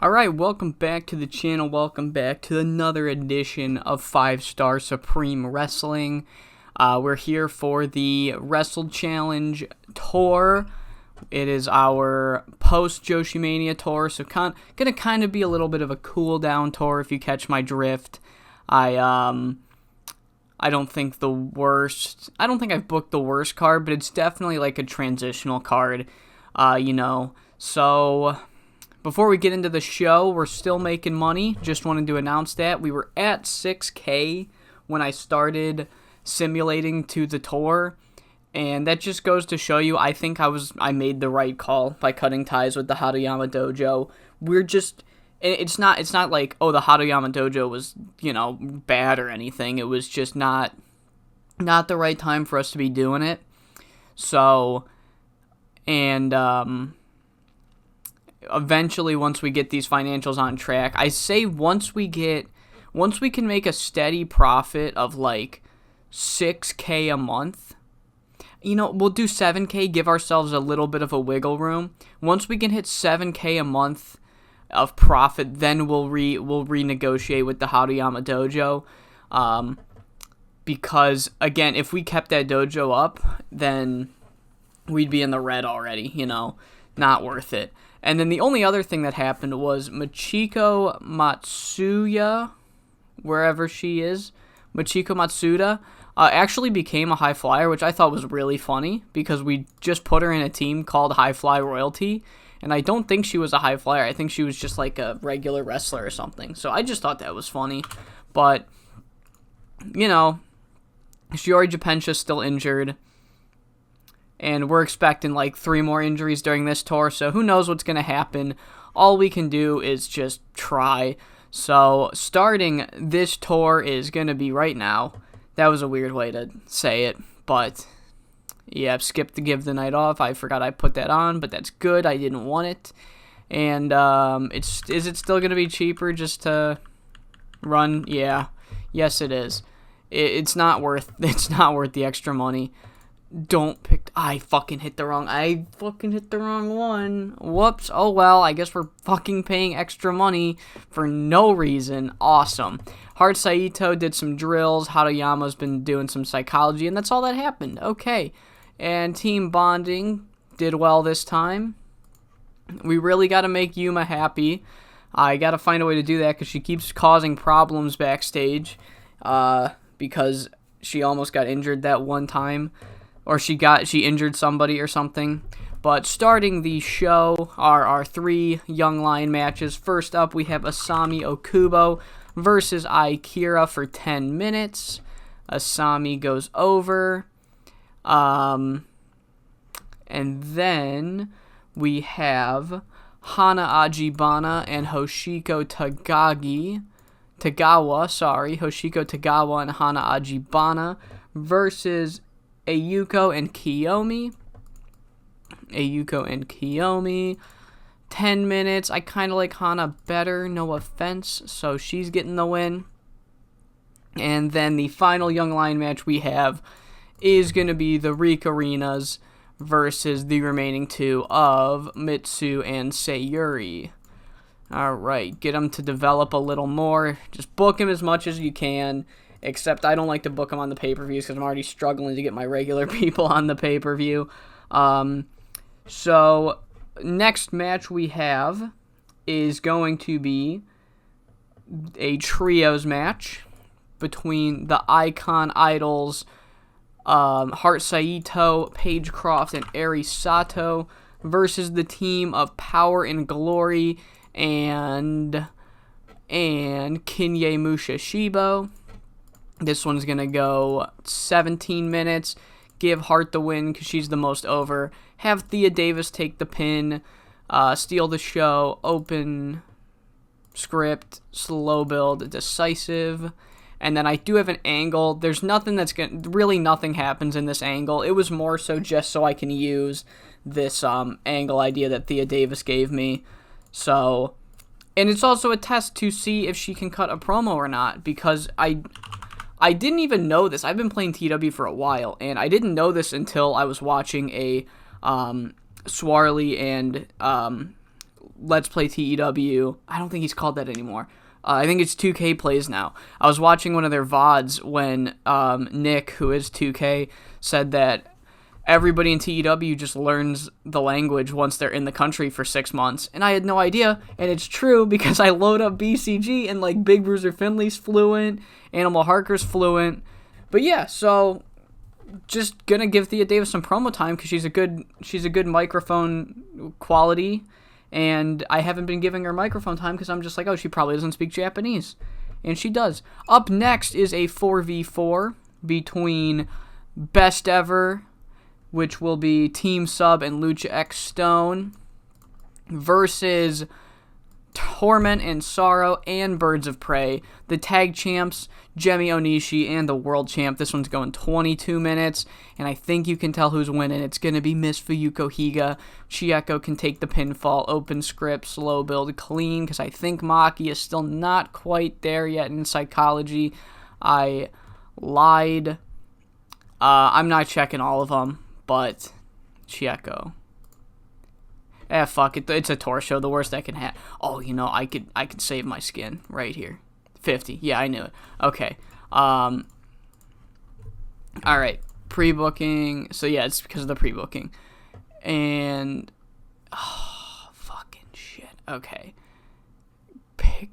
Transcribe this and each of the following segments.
Alright, welcome back to the channel. Welcome back to another edition of 5-Star Supreme Wrestling. We're here for the Wrestle Challenge tour. It is our post-JoshiMania tour, so gonna kind of be a little bit of a cool-down tour if you catch my drift. I don't think I don't think I've booked the worst card, but it's definitely like a transitional card, so before we get into the show, we're still making money. Just wanted to announce that. We were at 6K when I started simulating to the tour, and that just goes to show you I think I made the right call by cutting ties with the Haruyama Dojo. It's not like, oh, the Haruyama Dojo was, bad or anything. It was just not the right time for us to be doing it. So, and eventually, once we get these financials on track, I say once we can make a steady profit of like 6K a month, we'll do 7K, give ourselves a little bit of a wiggle room. Once we can hit 7K a month of profit, then we'll renegotiate with the Haruyama Dojo, because again, if we kept that dojo up, then we'd be in the red already, not worth it. And then the only other thing that happened was Machiko Matsuya, wherever she is, Machiko Matsuda, actually became a high flyer, which I thought was really funny because we just put her in a team called High Fly Royalty, and I don't think she was a high flyer. I think she was just like a regular wrestler or something. So I just thought that was funny. But, Shiori Japensha's still injured. And we're expecting like 3 more injuries during this tour, so who knows what's going to happen. All we can do is just try. So starting this tour is going to be right now. That was a weird way to say it, but yeah, I've skipped to give the night off. I forgot I put that on, but that's good. I didn't want it. And is it still going to be cheaper just to run? Yeah. Yes, it is. It's not worth the extra money. I fucking hit the wrong one. Whoops. Oh well, I guess we're fucking paying extra money for no reason. Awesome. Heart Saito did some drills. Haruyama's been doing some psychology, and that's all that happened. Okay. And team bonding did well this time. We really got to make Yuma happy. I got to find a way to do that because she keeps causing problems backstage, because she almost got injured that one time. Or she injured somebody or something. But starting the show are our 3 Young Lion matches. First up, we have Asami Okubo versus Akira for 10 minutes. Asami goes over. And then we have Hana Ajibana and Hoshiko Tagawa and Hana Ajibana versus Ayuko and Kiyomi. 10 minutes. I kind of like Hana better, no offense, so she's getting the win. And then the final Young Lion match we have is going to be the Rikarinas versus the remaining 2 of Mitsu and Sayuri. Alright, get them to develop a little more. Just book him as much as you can. Except I don't like to book them on the pay-per-views because I'm already struggling to get my regular people on the pay-per-view. So, next match we have is going to be a trios match between the Icon Idols, Heart Saito, Paige Croft, and Eri Sato versus the team of Power and Glory and Kinye Musashibo. This one's going to go 17 minutes. Give Hart the win because she's the most over. Have Thea Davis take the pin. Steal the show. Open script. Slow build. Decisive. And then I do have an angle. There's nothing really nothing happens in this angle. It was more so just so I can use this angle idea that Thea Davis gave me. So, and it's also a test to see if she can cut a promo or not, because I didn't even know this. I've been playing TEW for a while, and I didn't know this until I was watching a Swarley and Let's Play TEW. I don't think he's called that anymore. I think it's 2K Plays now. I was watching one of their VODs when Nick, who is 2K, said that everybody in TEW just learns the language once they're in the country for 6 months. And I had no idea, and it's true because I load up BCG and like Big Bruiser Finley's fluent, Animal Harker's fluent. But yeah, so just gonna give Thea Davis some promo time because she's a good microphone quality. And I haven't been giving her microphone time because I'm just like, oh, she probably doesn't speak Japanese. And she does. Up next is a 4v4 between Best Ever, which will be Team Sub and Lucha X Stone, versus Torment and Sorrow and Birds of Prey, the tag champs, Jemi Onishi, and the world champ. This one's going 22 minutes, and I think you can tell who's winning. It's going to be Miss Fuyuko Higa. Chieko can take the pinfall, open script, slow build, clean, because I think Maki is still not quite there yet in psychology. I lied. I'm not checking all of them, but Chieko. Fuck it. It's a tour show. The worst I can have. Oh, I could save my skin right here. 50. Yeah, I knew it. Okay. All right. Pre-booking. So yeah, it's because of the pre-booking. And fucking shit. Okay.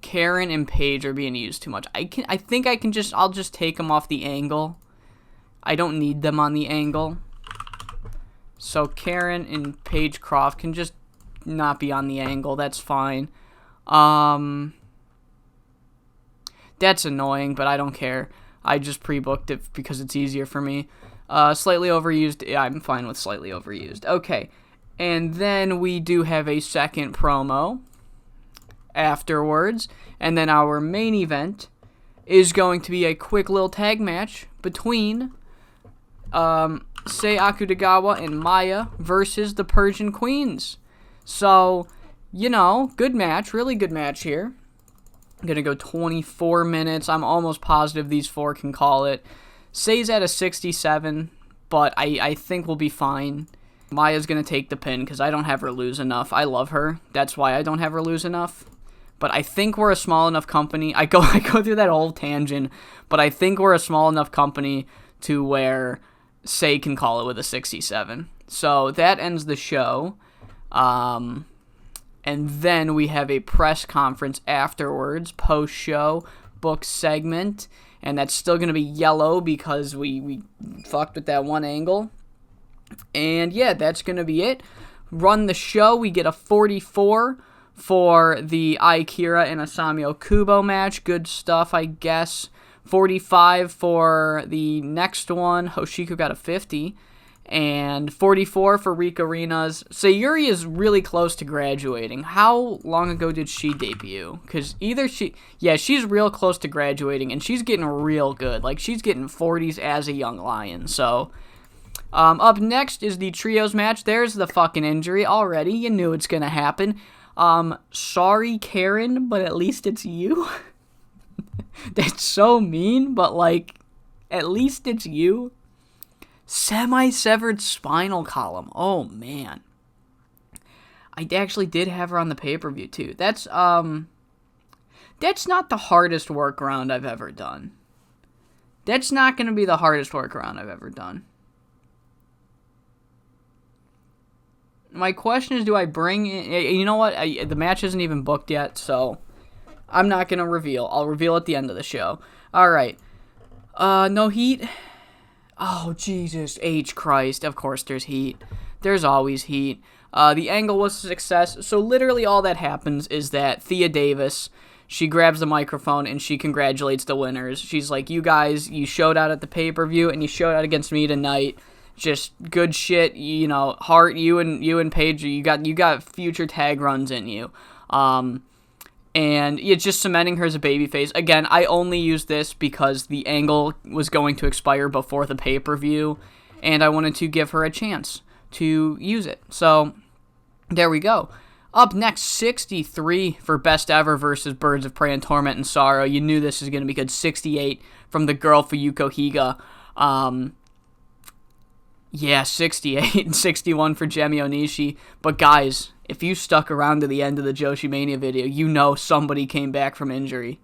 Karen and Paige are being used too much. I'll just take them off the angle. I don't need them on the angle. So Karen and Paige Croft can just not be on the angle. That's fine. That's annoying, but I don't care. I just pre-booked it because it's easier for me. Slightly overused. Yeah, I'm fine with slightly overused. Okay. And then we do have a second promo afterwards. And then our main event is going to be a quick little tag match between Sei Akutagawa and Maya versus the Persian Queens. So, good match. Really good match here. I'm going to go 24 minutes. I'm almost positive these four can call it. Sei's at a 67, but I think we'll be fine. Maya's going to take the pin because I don't have her lose enough. I love her. That's why I don't have her lose enough. But I think we're a small enough company. I go through that whole tangent, but I think we're a small enough company to where Sei can call it with a 67. So that ends the show. And then we have a press conference afterwards, post-show, book segment, and that's still going to be yellow because we fucked with that one angle. And yeah, that's going to be it. Run the show. We get a 44 for the Akira and Asami Okubo match. Good stuff, I guess. 45 for the next one. Hoshiko got a 50. And 44 for Rika Rina's. Sayuri is really close to graduating. How long ago did she debut? Because she's real close to graduating, and she's getting real good. Like, she's getting 40s as a young lion. So, up next is the trios match. There's the fucking injury already. You knew it's going to happen. Sorry, Karen, but at least it's you. That's so mean, but, at least it's you. Semi-severed spinal column. Oh, man. I actually did have her on the pay-per-view, too. That's not the hardest workaround I've ever done. That's not going to be the hardest workaround I've ever done. My question is, do I bring in... You know what? The match isn't even booked yet, so I'm not going to reveal. I'll reveal at the end of the show. All right. No heat... Oh, Jesus H. Christ. Of course there's heat. There's always heat. The angle was a success. So literally all that happens is that Thea Davis, she grabs the microphone and she congratulates the winners. She's like, you guys, you showed out at the pay-per-view and you showed out against me tonight. Just good shit. Hart, you and Paige, you got future tag runs in you. And it's just cementing her as a babyface. Again, I only used this because the angle was going to expire before the pay-per-view, and I wanted to give her a chance to use it. So, there we go. Up next, 63 for Best Ever versus Birds of Prey and Torment and Sorrow. You knew this was going to be good. 68 from the girl Fuyuko Higa. Yeah, 68 and 61 for Jemi Onishi. But guys, if you stuck around to the end of the JoshiMania video, you know somebody came back from injury.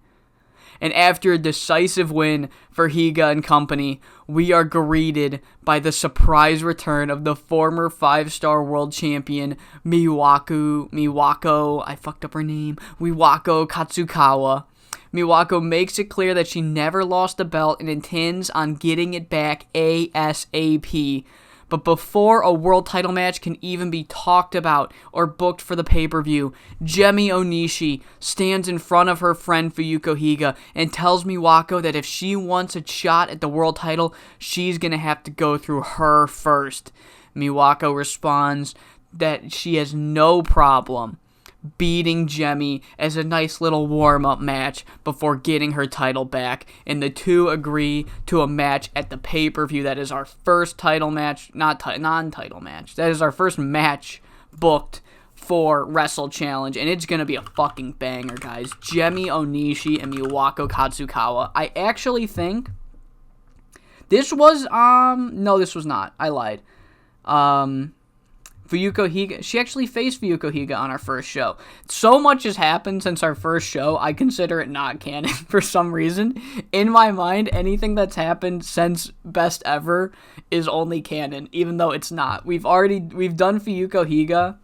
And after a decisive win for Higa and company, we are greeted by the surprise return of the former 5-star world champion, Miwako, I fucked up her name, Miwako Katsukawa. Miwako makes it clear that she never lost the belt and intends on getting it back ASAP. But before a world title match can even be talked about or booked for the pay-per-view, Jemi Onishi stands in front of her friend Fuyuko Higa and tells Miwako that if she wants a shot at the world title, she's going to have to go through her first. Miwako responds that she has no problem beating Jemi as a nice little warm-up match before getting her title back, and the two agree to a match at the pay-per-view. That is our first title match, non-title match. That is our first match booked for Wrestle Challenge, and it's gonna be a fucking banger, guys. Jemi Onishi and Miwako Katsukawa. I actually think this was no, this was not. I lied. Fuyuko Higa, she actually faced Fuyuko Higa on our first show. So much has happened since our first show, I consider it not canon for some reason. In my mind, anything that's happened since Best Ever is only canon, even though it's not. We've done Fuyuko Higa.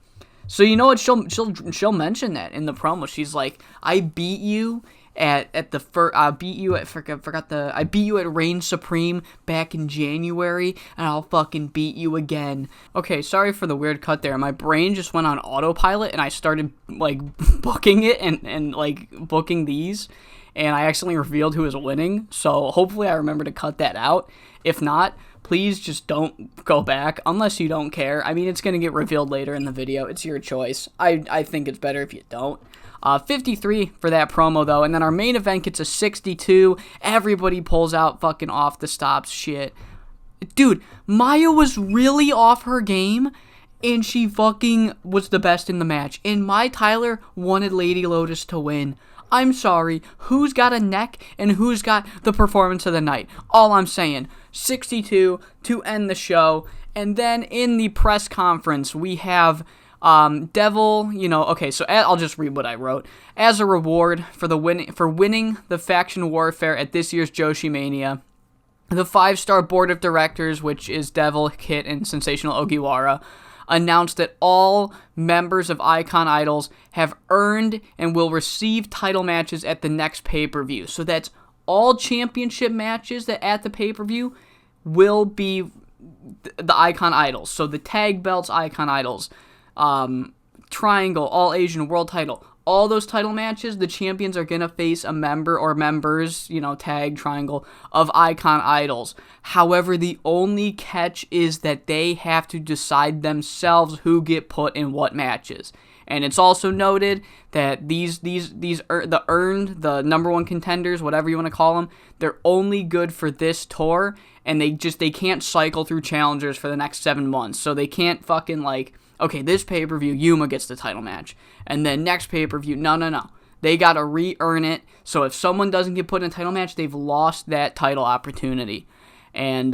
So you know what, she'll mention that in the promo. She's like, I beat you at the first, I beat you at Reign Supreme back in January, and I'll fucking beat you again. Okay, sorry for the weird cut there. My brain just went on autopilot, and I started, like, booking it and like, booking these, and I accidentally revealed who was winning, so hopefully I remember to cut that out. If not, please just don't go back, unless you don't care. I mean, it's going to get revealed later in the video. It's your choice. I think it's better if you don't. 53 for that promo, though, and then our main event gets a 62. Everybody pulls out fucking off the stops shit. Dude, Maya was really off her game, and she fucking was the best in the match. And my Tyler wanted Lady Lotus to win. I'm sorry, who's got a neck and who's got the performance of the night? All I'm saying, 62 to end the show. And then in the press conference, we have Devil, okay, so I'll just read what I wrote. As a reward for winning the faction warfare at this year's JoshiMania, the 5-star board of directors, which is Devil, Kit, and Sensational Ogiwara, announced that all members of Icon Idols have earned and will receive title matches at the next pay-per-view. So that's all championship matches that at the pay-per-view will be the Icon Idols. So the tag belts, Icon Idols, Triangle, All Asian World Title, all those title matches, the champions are going to face a member or members, tag, triangle, of Icon Idols. However, the only catch is that they have to decide themselves who get put in what matches. And it's also noted that the number one contenders, whatever you want to call them, they're only good for this tour, and they can't cycle through challengers for the next 7 months. So they can't fucking okay, this pay-per-view, Yuma gets the title match. And then next pay-per-view, no. They got to re-earn it. So if someone doesn't get put in a title match, they've lost that title opportunity. And,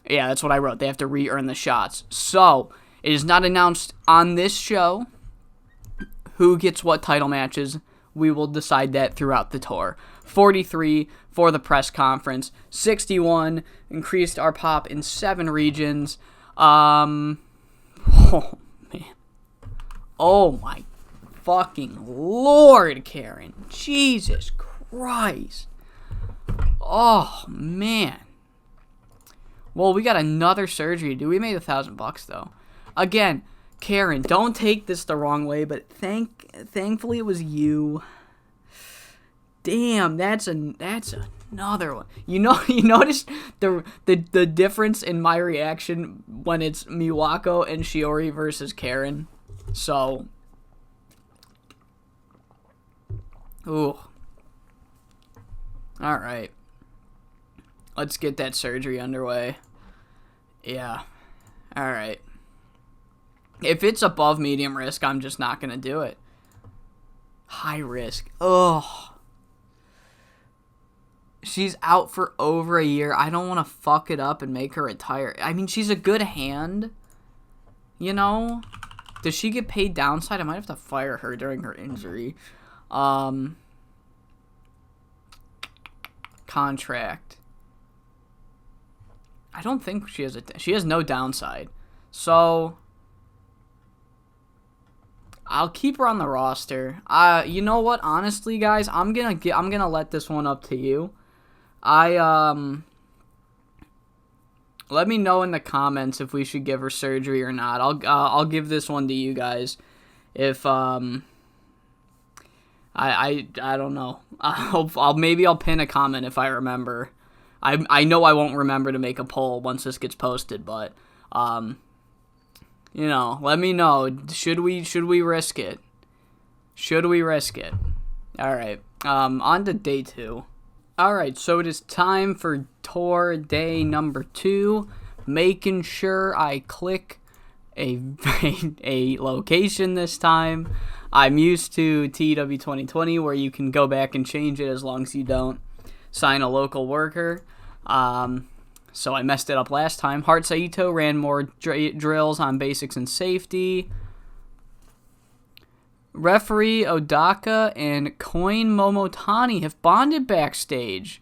yeah, that's what I wrote. They have to re-earn the shots. So, it is not announced on this show who gets what title matches. We will decide that throughout the tour. 43 for the press conference. 61 increased our pop in 7 regions. Oh, man. Oh, my fucking Lord, Karen. Jesus Christ. Oh, man. Well, we got another surgery, dude. We made $1,000, though. Again, Karen, don't take this the wrong way, but thankfully it was you. Damn, that's another one. You notice the difference in my reaction when it's Miwako and Shiori versus Karen. So, ooh. All right. Let's get that surgery underway. Yeah. All right. If it's above medium risk, I'm just not going to do it. High risk. Ugh. she's out for over a year. I don't want to fuck it up and make her retire. I mean, she's a good hand, you know? Does she get paid downside? I might have to fire her during her injury. Contract. I don't think she has no downside. So I'll keep her on the roster. You know what? Honestly, guys, I'm gonna let this one up to you. Let me know in the comments if we should give her surgery or not. I'll give this one to you guys. If I don't know. Maybe I'll pin a comment if I remember. I know I won't remember to make a poll once this gets posted, but you know, let me know. Should we risk it? Should we risk it? All right. On to day 2. All right, so it is time for tour day number 2. Making sure I click a location this time. I'm used to TEW 2020 where you can go back and change it as long as you don't sign a local worker. So I messed it up last time. Hart Saito ran more drills on basics and safety. Referee Odaka and Koin Momotani have bonded backstage,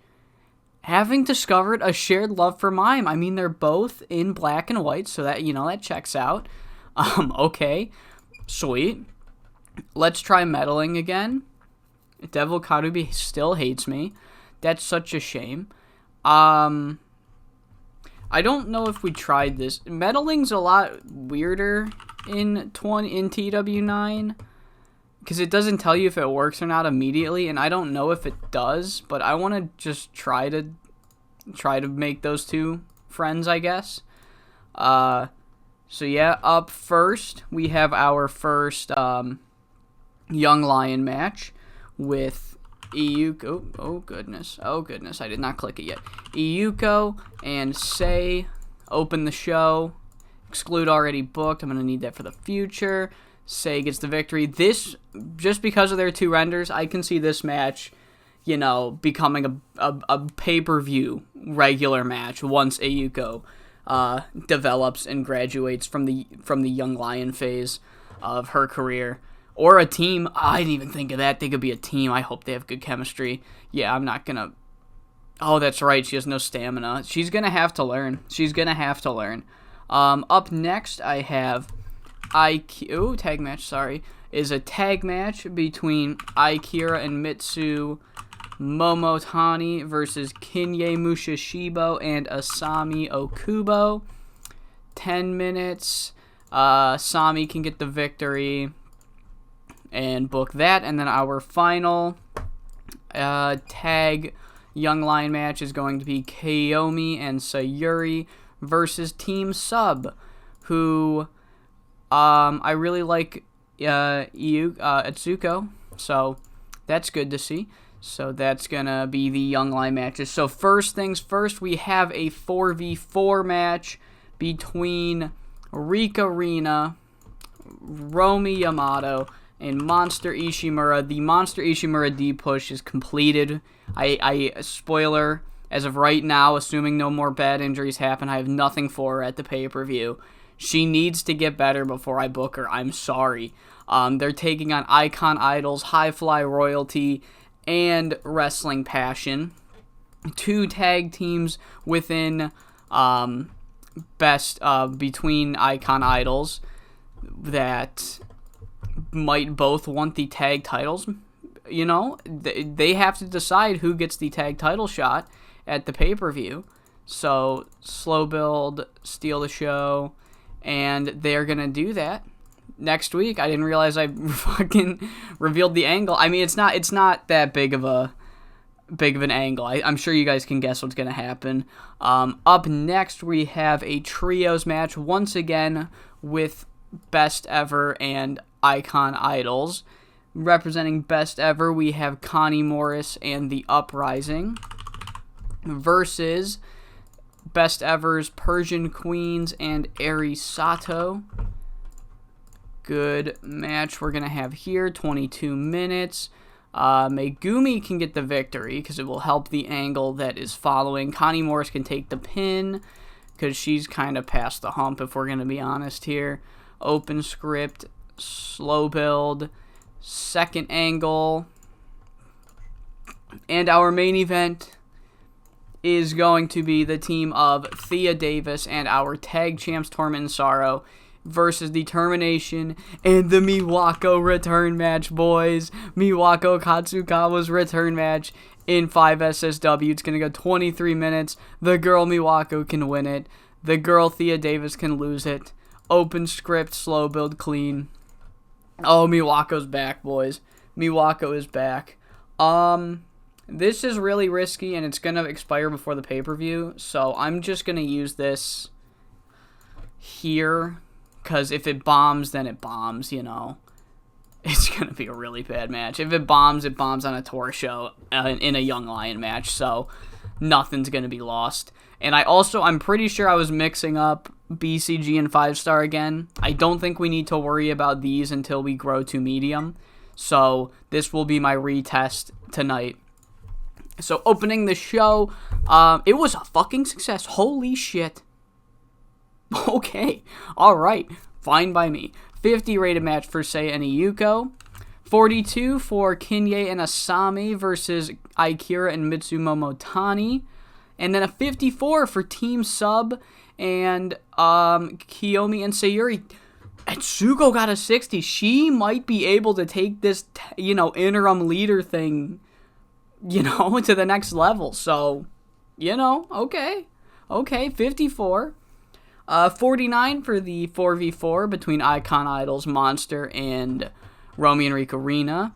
having discovered a shared love for mime. I mean, they're both in black and white, so that, you know, that checks out. Okay, sweet. Let's try meddling again. Devil Karubi still hates me. That's such a shame. I don't know if we tried this. Meddling's a lot weirder in TW9 because it doesn't tell you if it works or not immediately, and I don't know if it does, but I want to just try to make those two friends, I guess. So yeah, up first we have our first Young Lion match with Iyuko. Oh goodness, I did not click it yet. Iyuko and Sei open the show. Exclude already booked. I'm going to need that for the future. Sei gets the victory. This, just because of their 2 renders, I can see this match, you know, becoming a pay-per-view regular match once Iyuko develops and graduates from the Young Lion phase of her career. Or a team. I didn't even think of that. They could be a team. I hope they have good chemistry. Yeah, I'm not going to... Oh, that's right. She has no stamina. She's going to have to learn. Up next, I have tag match, sorry. Is a tag match between Akira and Mitsu Momotani versus Kinye Mushishibo and Asami Okubo. 10 minutes. Asami can get the victory and book that. And then our final tag Young Lion match is going to be Kiyomi and Sayuri versus Team Sub, who I really like Atsuko, so that's good to see. So that's going to be the Young Lion matches. So first things first, we have a 4v4 match between Rika Rina, Romi Yamato, and Monster Ishimura. The Monster Ishimura D-push is completed. I spoiler, as of right now, assuming no more bad injuries happen, I have nothing for her at the pay-per-view. She needs to get better before I book her. I'm sorry. They're taking on Icon Idols, High Fly Royalty, and Wrestling Passion. 2 tag teams within between Icon Idols that might both want the tag titles. You know, they have to decide who gets the tag title shot at the pay-per-view. So, slow build, steal the show, and they're going to do that next week. I didn't realize I fucking revealed the angle. I mean, it's not that big of an angle. I'm sure you guys can guess what's going to happen. Up next, we have a trios match, once again, with Best Ever and Icon Idols. Representing Best Ever, we have Connie Morris and The Uprising versus Best Ever's Persian Queens and Eri Sato. Good match we're going to have here, 22 minutes. Megumi can get the victory because it will help the angle that is following. Connie Morris can take the pin because she's kind of past the hump, if we're going to be honest here. Open script, slow build, second angle. And our main event is going to be the team of Thea Davis and our tag champs Torment and Sorrow versus Determination and the Miwako return match, boys. Miwako Katsukawa's return match in 5 SSW. It's going to go 23 minutes. The girl Miwako can win it. The girl Thea Davis can lose it. Open script, slow build, clean. Oh, Miwako's back, boys. Miwako is back. This is really risky, and it's going to expire before the pay-per-view, so I'm just going to use this here, because if it bombs, then it bombs, you know. It's going to be a really bad match. If it bombs on a tour show in a Young Lion match, so nothing's going to be lost. And I'm pretty sure I was mixing up BCG and 5-star again. I don't think we need to worry about these until we grow to medium, so this will be my retest tonight. So opening the show, it was a fucking success. Holy shit. Okay, alright, fine by me. 50 rated match for Seiya and Yuko. 42 for Kinye and Asami versus Aikira and Mitsumomo Tani. And then a 54 for Team Sub and Kiyomi and Sayuri. Atsuko got a 60. She might be able to take this, interim leader thing, to the next level. So, okay. 54. 49 for the 4v4 between Icon Idols, Monster, and Romy and Rico Rina.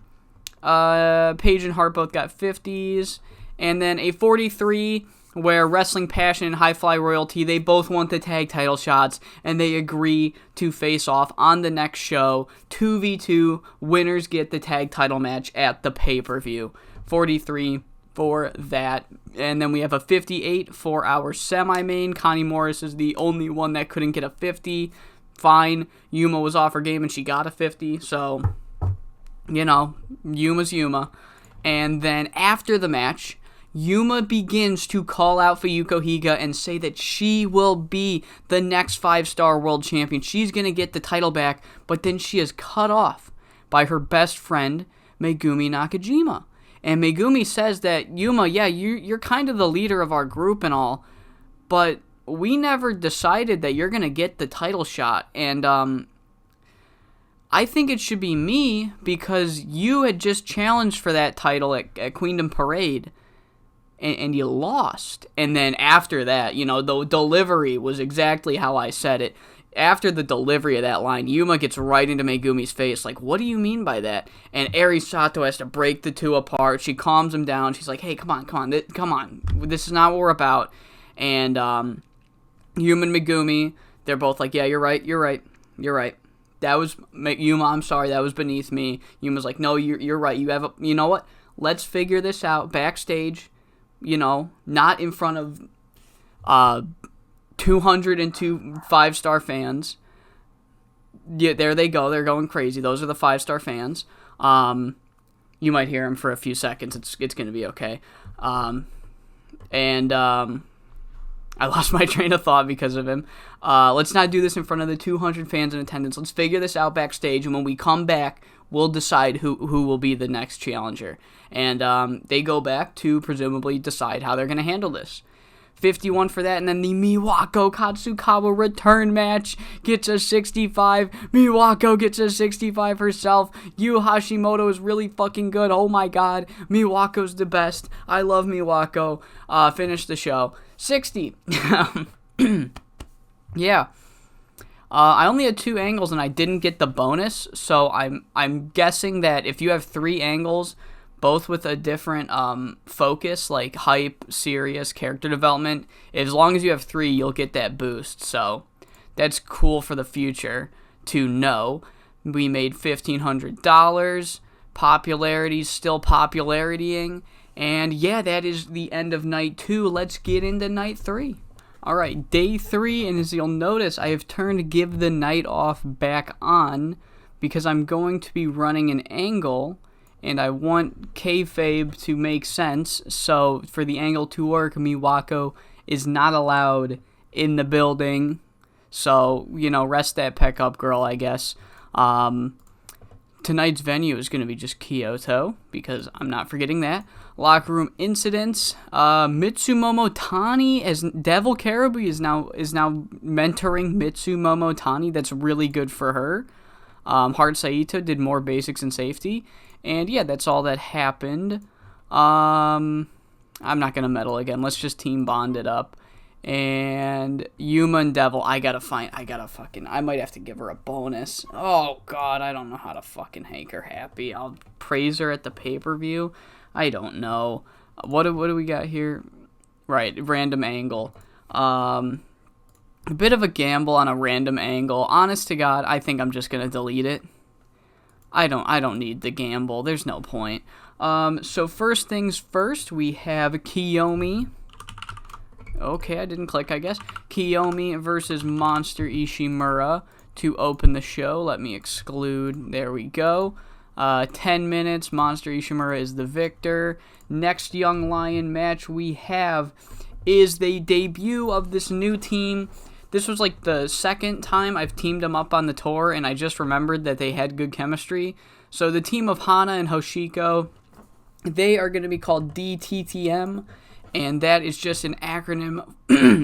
Paige and Hart both got 50s. And then a 43 where Wrestling Passion and High Fly Royalty, they both want the tag title shots, and they agree to face off on the next show. 2v2, winners get the tag title match at the pay-per-view. 43 for that. And then we have a 58 for our semi-main. Connie Morris is the only one that couldn't get a 50. Fine. Yuma was off her game and she got a 50. So, Yuma's Yuma. And then after the match, Yuma begins to call out Fuyuko Higa and say that she will be the next 5-star world champion. She's going to get the title back, but then she is cut off by her best friend, Megumi Nakajima. And Megumi says that, Yuma, yeah, you're kind of the leader of our group and all, but we never decided that you're going to get the title shot. And I think it should be me because you had just challenged for that title at Queendom Parade, and you lost. And then after that, the delivery was exactly how I said it. After the delivery of that line, Yuma gets right into Megumi's face, like, what do you mean by that? And Eri Sato has to break the two apart. She calms him down. She's like, hey, come on. This is not what we're about. And Yuma and Megumi, they're both like, yeah, you're right. That was, Yuma, I'm sorry, that was beneath me. Yuma's like, no, you're right. You know what? Let's figure this out backstage, not in front of 202 5-star fans. Yeah, there they go. They're going crazy. Those are the 5-star fans. You might hear them for a few seconds. It's going to be okay. I lost my train of thought because of him. Let's not do this in front of the 200 fans in attendance. Let's figure this out backstage, and when we come back, we'll decide who will be the next challenger. And they go back to presumably decide how they're going to handle this. 51 for that, and then the Miwako Katsukawa return match gets a 65. Miwako gets a 65 herself. Yu Hashimoto is really fucking good. Oh my god. Miwako's the best. I love Miwako. Finish the show. 60. Yeah. I only had 2 angles and I didn't get the bonus, so I'm guessing that if you have 3 angles, both with a different focus, like hype, serious, character development, as long as you have 3, you'll get that boost. So that's cool for the future to know. We made $1,500. Popularity's still popularitying. And yeah, that is the end of night 2. Let's get into night 3. Alright, day 3, and as you'll notice, I have turned Give the Night Off back on because I'm going to be running an angle and I want kayfabe to make sense. So for the angle to work, Miwako is not allowed in the building. So, rest that peck up, girl, I guess. Tonight's venue is going to be just Kyoto, because I'm not forgetting that. Locker room incidents. Mitsumomo Tani as Devil Caribou is now mentoring Mitsumomo Tani. That's really good for her. Hart Saito did more basics and safety. And yeah, that's all that happened. I'm not going to meddle again. Let's just team bond it up. And Yuma and Devil, I might have to give her a bonus. Oh, God, I don't know how to fucking make her happy. I'll praise her at the pay-per-view. I don't know. What do we got here? Right, random angle. A bit of a gamble on a random angle. Honest to God, I think I'm just going to delete it. I don't need the gamble. There's no point. So first things first, we have Kiyomi. Okay, I didn't click, I guess. Kiyomi versus Monster Ishimura to open the show. Let me exclude. There we go. 10 minutes. Monster Ishimura is the victor. Next Young Lion match we have is the debut of this new team. This was like the second time I've teamed them up on the tour, and I just remembered that they had good chemistry. So the team of Hana and Hoshiko, they are going to be called DTTM. And that is just an acronym.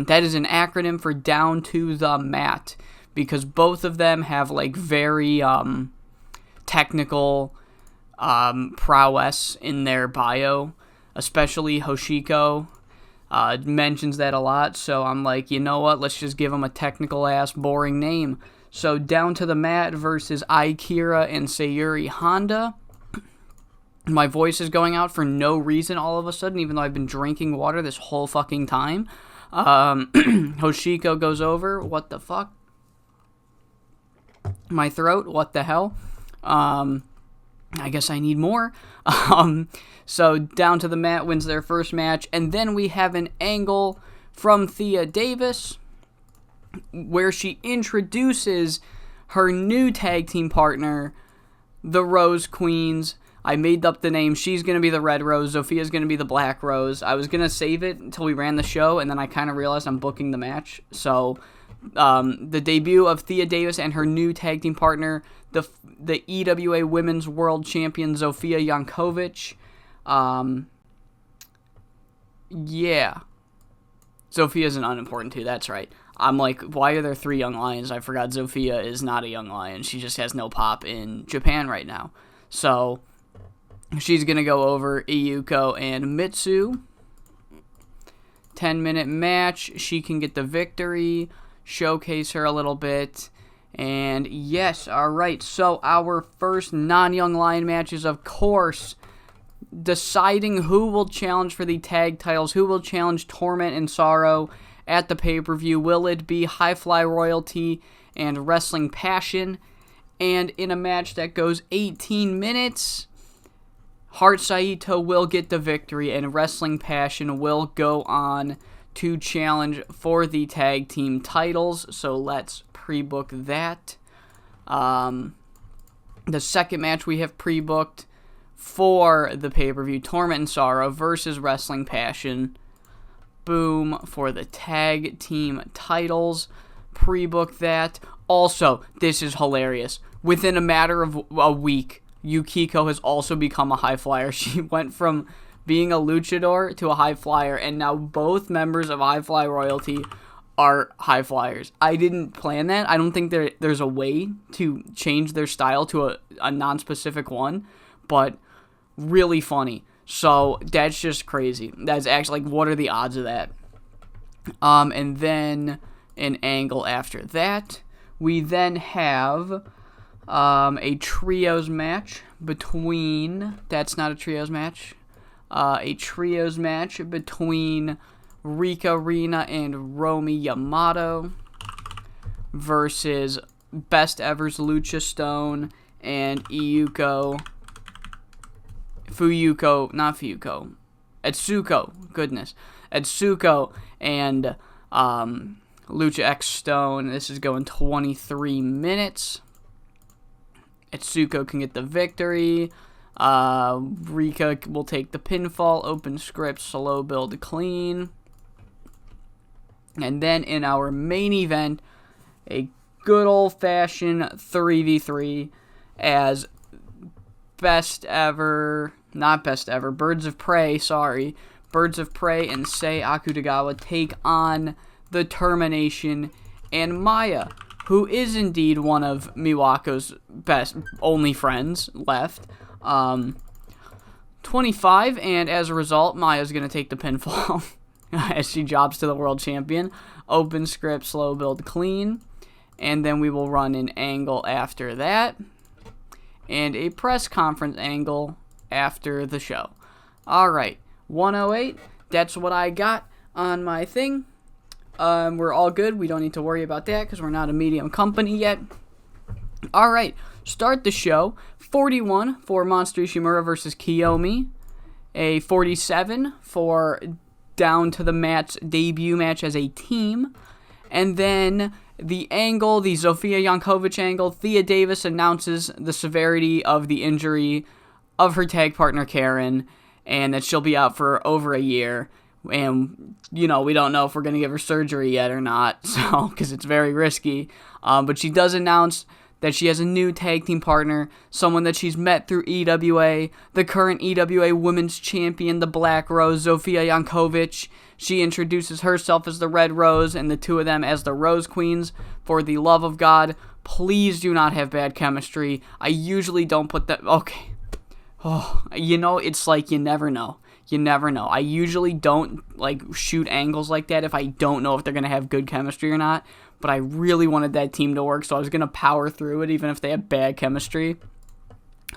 That is an acronym for Down to the Mat, because both of them have like very technical prowess in their bio. Especially Hoshiko mentions that a lot. So I'm like, you know what? Let's just give them a technical ass boring name. So Down to the Mat versus Akira and Sayuri Honda. My voice is going out for no reason all of a sudden, even though I've been drinking water this whole fucking time. Hoshiko goes over. What the fuck? My throat. What the hell? I guess I need more. So Down to the Mat wins their first match. And then we have an angle from Thea Davis where she introduces her new tag team partner, the Rose Queens. I made up the name. She's going to be the Red Rose. Zophia's going to be the Black Rose. I was going to save it until we ran the show, and then I kind of realized I'm booking the match. So, the debut of Thea Davis and her new tag team partner, the EWA Women's World Champion, Zofia Jankovic. Yeah. Zophia's an unimportant too, that's right. I'm like, why are there 3 Young Lions? I forgot Zofia is not a Young Lion. She just has no pop in Japan right now. So she's going to go over Iyuko and Mitsu. 10-minute match. She can get the victory. Showcase her a little bit. And yes, alright. So our first non-Young Lion match is, of course, deciding who will challenge for the tag titles. Who will challenge Torment and Sorrow at the pay-per-view. Will it be High Fly Royalty and Wrestling Passion? And in a match that goes 18 minutes, Hart Saito will get the victory, and Wrestling Passion will go on to challenge for the tag team titles. So let's pre-book that. The second match we have pre-booked for the pay-per-view, Torment and Sorrow versus Wrestling Passion. Boom, for the tag team titles. Pre-book that. Also, this is hilarious. Within a matter of a week, Yukiko has also become a high flyer. She went from being a luchador to a high flyer, and now both members of High Fly Royalty are high flyers. I didn't plan that. I don't think there's a way to change their style to a non-specific one, but really funny. So that's just crazy. That's actually, like, what are the odds of that? And then an angle after that. We then have a trios match between... That's not a trios match. A trios match between Rika Rina and Romy Yamato versus Best Ever's Lucha Stone and Etsuko, goodness. Etsuko and Lucha X Stone. This is going 23 minutes. Etsuko can get the victory. Rika will take the pinfall, open script, slow build clean. And then in our main event, a good old-fashioned 3v3 as Birds of Prey and Sei Akutagawa take on the Termination and Maya, who is indeed one of Miwako's only friends left. 25, and as a result, Maya's going to take the pinfall as she jobs to the world champion. Open script, slow build clean. And then we will run an angle after that. And a press conference angle after the show. Alright, 108. That's what I got on my thing. We're all good. We don't need to worry about that because we're not a medium company yet. Alright, start the show. 41 for Monster Ishimura versus Kiyomi. A 47 for Down to the Mat's debut match as a team. And then the angle, the Zofia Jankovic angle, Thea Davis announces the severity of the injury of her tag partner Karen, and that she'll be out for over a year. And, we don't know if we're going to give her surgery yet or not, so because it's very risky. But she does announce that she has a new tag team partner, someone that she's met through EWA, the current EWA Women's Champion, the Black Rose, Zofia Jankovic. She introduces herself as the Red Rose and the two of them as the Rose Queens. For the love of God, please do not have bad chemistry. I usually don't put that... Okay. Oh, it's like you never know. You never know. I usually don't, shoot angles like that if I don't know if they're going to have good chemistry or not. But I really wanted that team to work, so I was going to power through it even if they had bad chemistry.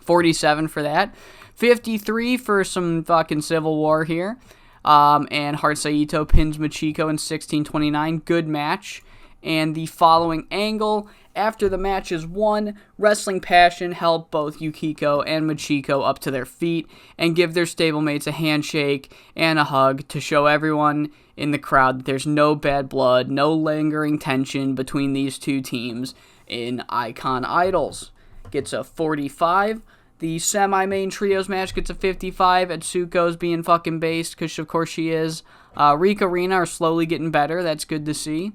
47 for that. 53 for some fucking Civil War here. And Hart Saito pins Machiko in 16:29. Good match. And the following angle, after the match is won, Wrestling Passion help both Yukiko and Machiko up to their feet and give their stablemates a handshake and a hug to show everyone in the crowd that there's no bad blood, no lingering tension between these two teams in Icon Idols. Gets a 45. The semi-main trios match gets a 55. Atsuko's being fucking based, because of course she is. Rika Rina are slowly getting better. That's good to see.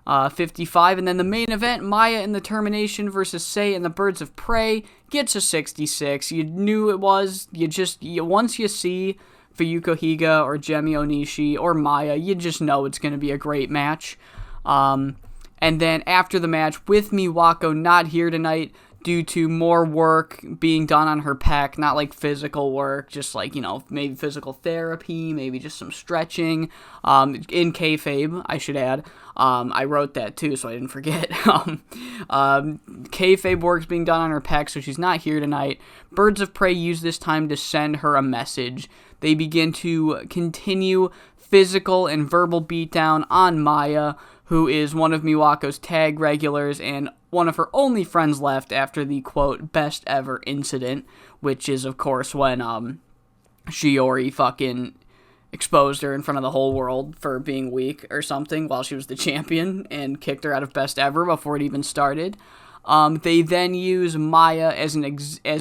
55. And then the main event, Maya and the Termination versus Sei and the Birds of Prey, gets a 66. You knew it was. Once you see Fuyuko Higa or Gemi Onishi or Maya, you just know it's going to be a great match. And then after the match, with Miwako not here tonight, due to more work being done on her pec, not like physical work, just maybe physical therapy, maybe just some stretching, in kayfabe, I should add. I wrote that too, so I didn't forget. Kayfabe work's being done on her pec, so she's not here tonight. Birds of Prey use this time to send her a message. They begin to continue physical and verbal beatdown on Maya, who is one of Miwako's tag regulars and one of her only friends left after the, quote, best ever incident, which is, of course, when Shiori fucking exposed her in front of the whole world for being weak or something while she was the champion and kicked her out of best ever before it even started. They then use Maya as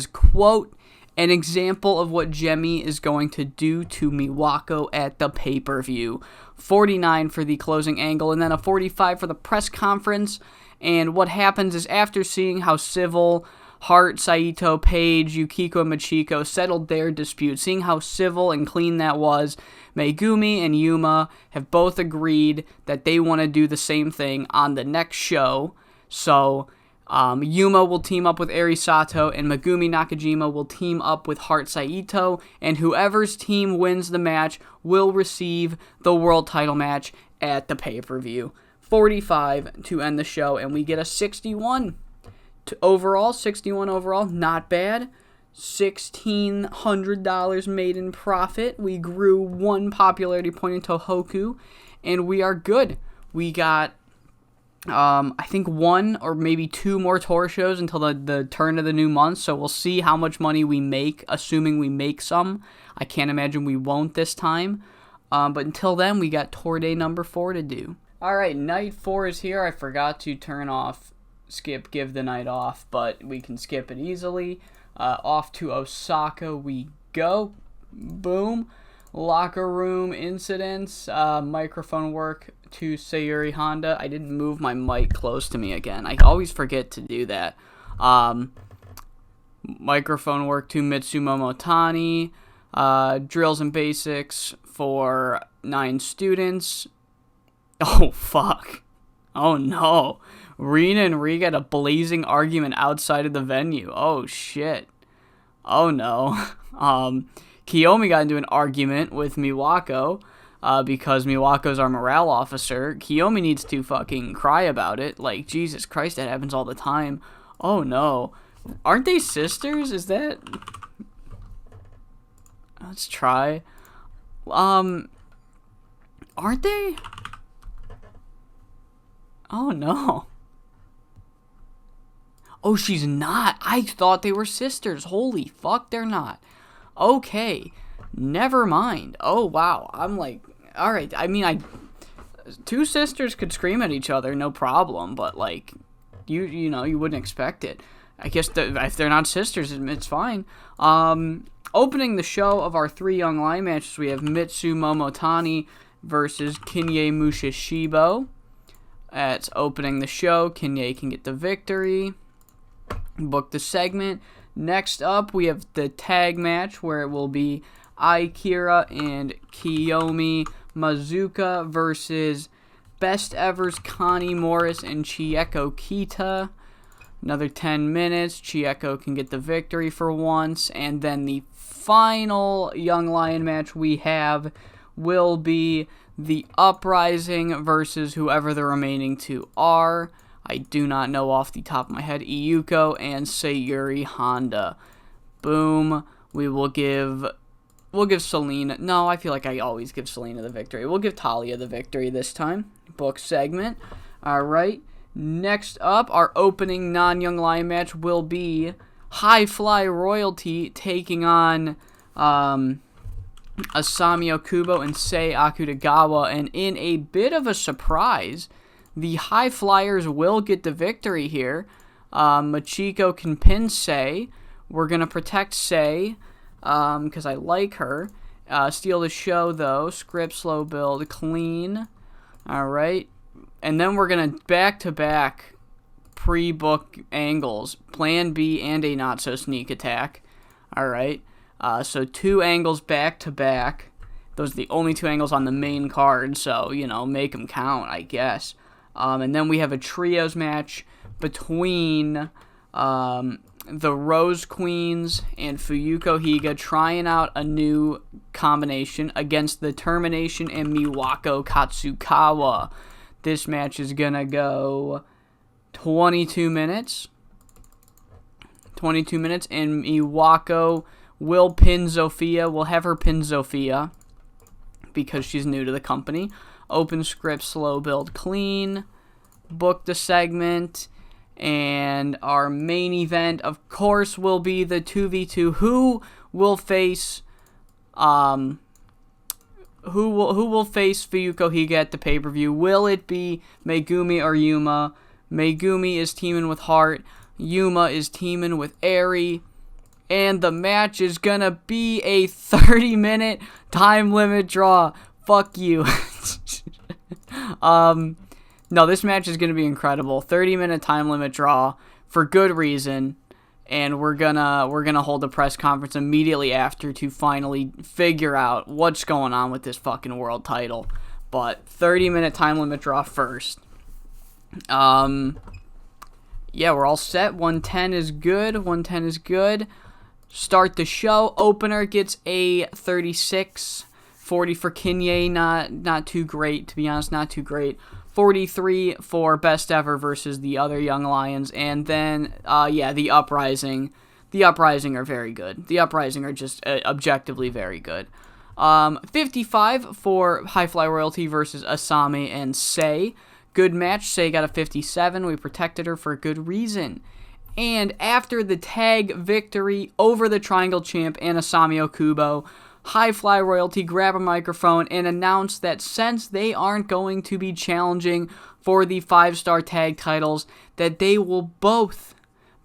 quote, an example of what Gemi is going to do to Miwako at the pay-per-view. 49 for the closing angle, and then a 45 for the press conference. And what happens is, after seeing how civil Hart, Saito, Page, Yukiko, and Machiko settled their dispute, seeing how civil and clean that was, Megumi and Yuma have both agreed that they want to do the same thing on the next show. So Yuma will team up with Eri Sato, and Megumi Nakajima will team up with Hart Saito, and whoever's team wins the match will receive the world title match at the pay-per-view. 45 to end the show, and we get a 61 overall, not bad. $1,600 made in profit. We grew 1 popularity point in Tohoku, and we are good. We got I think 1 or maybe 2 more tour shows until the turn of the new month, so we'll see how much money we make, assuming we make some. I can't imagine we won't this time. But until then, we got tour day number 4 to do. Alright, night 4 is here. I forgot to turn off, give the night off, but we can skip it easily. Off to Osaka we go. Boom. Locker room incidents. Microphone work to Sayuri Honda. I didn't move my mic close to me again. I always forget to do that. Microphone work to Mitsumomo Tani. Drills and basics for 9 students. Oh, fuck. Oh, no. Rina and Riga had a blazing argument outside of the venue. Oh, shit. Oh, no. Kiyomi got into an argument with Miwako because Miwako's our morale officer. Kiyomi needs to fucking cry about it. Like, Jesus Christ, that happens all the time. Oh, no. Aren't they sisters? Is that... Let's try. Aren't they? Oh, no. Oh, she's not. I thought they were sisters. Holy fuck, they're not. Okay. Never mind. Oh, wow. I'm like, all right. I mean, two sisters could scream at each other, no problem. But, like, you know, you wouldn't expect it. I guess if they're not sisters, it's fine. Opening the show of our 3 Young Lion matches, we have Mitsu Momotani versus Kinye Mushishibo. That's opening the show. Kinye can get the victory. Book the segment. Next up, we have the tag match where it will be Akira and Kiyomi Mazuka versus Best Ever's Connie Morris and Chieko Kita. Another 10 minutes. Chieko can get the victory for once. And then the final Young Lion match we have will be the Uprising versus whoever the remaining 2 are. I do not know off the top of my head. Iyuko and Sayuri Honda. Boom. We'll give Selena... No, I feel like I always give Selena the victory. We'll give Talia the victory this time. Book segment. Alright. Next up, our opening non-Young Lion match will be High Fly Royalty taking on Asami Okubo and Sei Akutagawa. And in a bit of a surprise... The High Flyers will get the victory here. Machiko can pin Sei. We're going to protect Sei because I like her. Steal the show, though. Script, slow build, clean. All right. And then we're going to back-to-back pre-book angles. Plan B and a not-so-sneak attack. All right. So 2 angles back-to-back. Those are the only 2 angles on the main card, so, you know, make them count, I guess. And then we have a trios match between the Rose Queens and Fuyuko Higa trying out a new combination against the Termination and Miwako Katsukawa. This match is going to go 22 minutes. 22 minutes, and Miwako will pin Zofia. We'll have her pin Zofia because she's new to the company. Open script, slow build, clean. Book the segment. And our main event, of course, will be the 2v2. Who will face Fuyuko Higa at the pay-per-view? Will it be Megumi or Yuma? Megumi is teaming with Hart. Yuma is teaming with Eri. And the match is gonna be a 30-minute time limit draw. Fuck you. No, this match is going to be incredible. 30-minute time limit draw for good reason. And we're gonna hold a press conference immediately after to finally figure out what's going on with this fucking world title. But 30-minute time limit draw first. Yeah, we're all set. 110 is good. 110 is good. Start the show. Opener gets a 36. 40 for Kinye, not too great, to be honest, not too great. 43 for Best Ever versus the other Young Lions, and then, the Uprising. The Uprising are very good. The Uprising are just objectively very good. 55 for High Fly Royalty versus Asami and Sei. Good match. Sei got a 57. We protected her for a good reason. And after the tag victory over the Triangle Champ and Asami Okubo, High Fly Royalty grab a microphone and announce that since they aren't going to be challenging for the 5-star tag titles, that they will both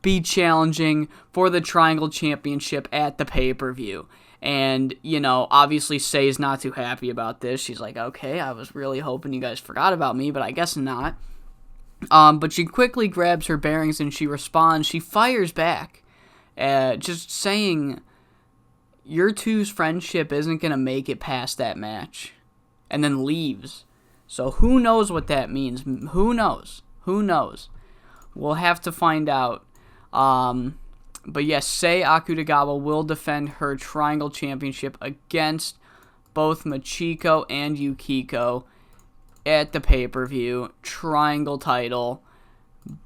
be challenging for the Triangle Championship at the pay-per-view. And, obviously Say's not too happy about this. She's like, okay, I was really hoping you guys forgot about me, but I guess not. But she quickly grabs her bearings and she responds. She fires back, just saying, your two's friendship isn't going to make it past that match. And then leaves. So who knows what that means? Who knows? We'll have to find out. But yes, Sei Akutagawa will defend her Triangle Championship against both Machiko and Yukiko at the pay-per-view. Triangle title.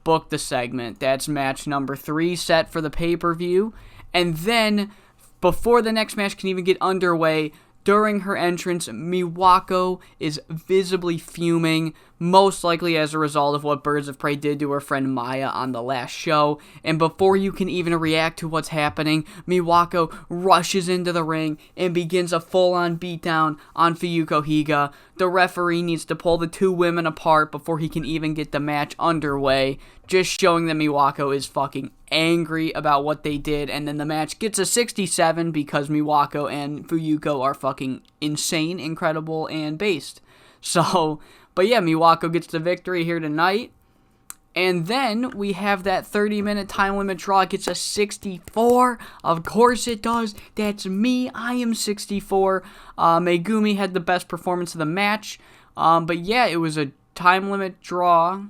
Book the segment. That's match number 3 set for the pay-per-view. And then, before the next match can even get underway, during her entrance, Miwako is visibly fuming, most likely as a result of what Birds of Prey did to her friend Maya on the last show. And before you can even react to what's happening, Miwako rushes into the ring and begins a full-on beatdown on Fuyuko Higa. The referee needs to pull the two women apart before he can even get the match underway, just showing that Miwako is fucking angry about what they did. And then the match gets a 67 because Miwako and Fuyuko are fucking insane, incredible, and based. So, but yeah, Miwako gets the victory here tonight. And then we have that 30-minute time limit draw. It gets a 64. Of course it does. That's me. I am 64. Megumi had the best performance of the match. But yeah, it was a time limit draw.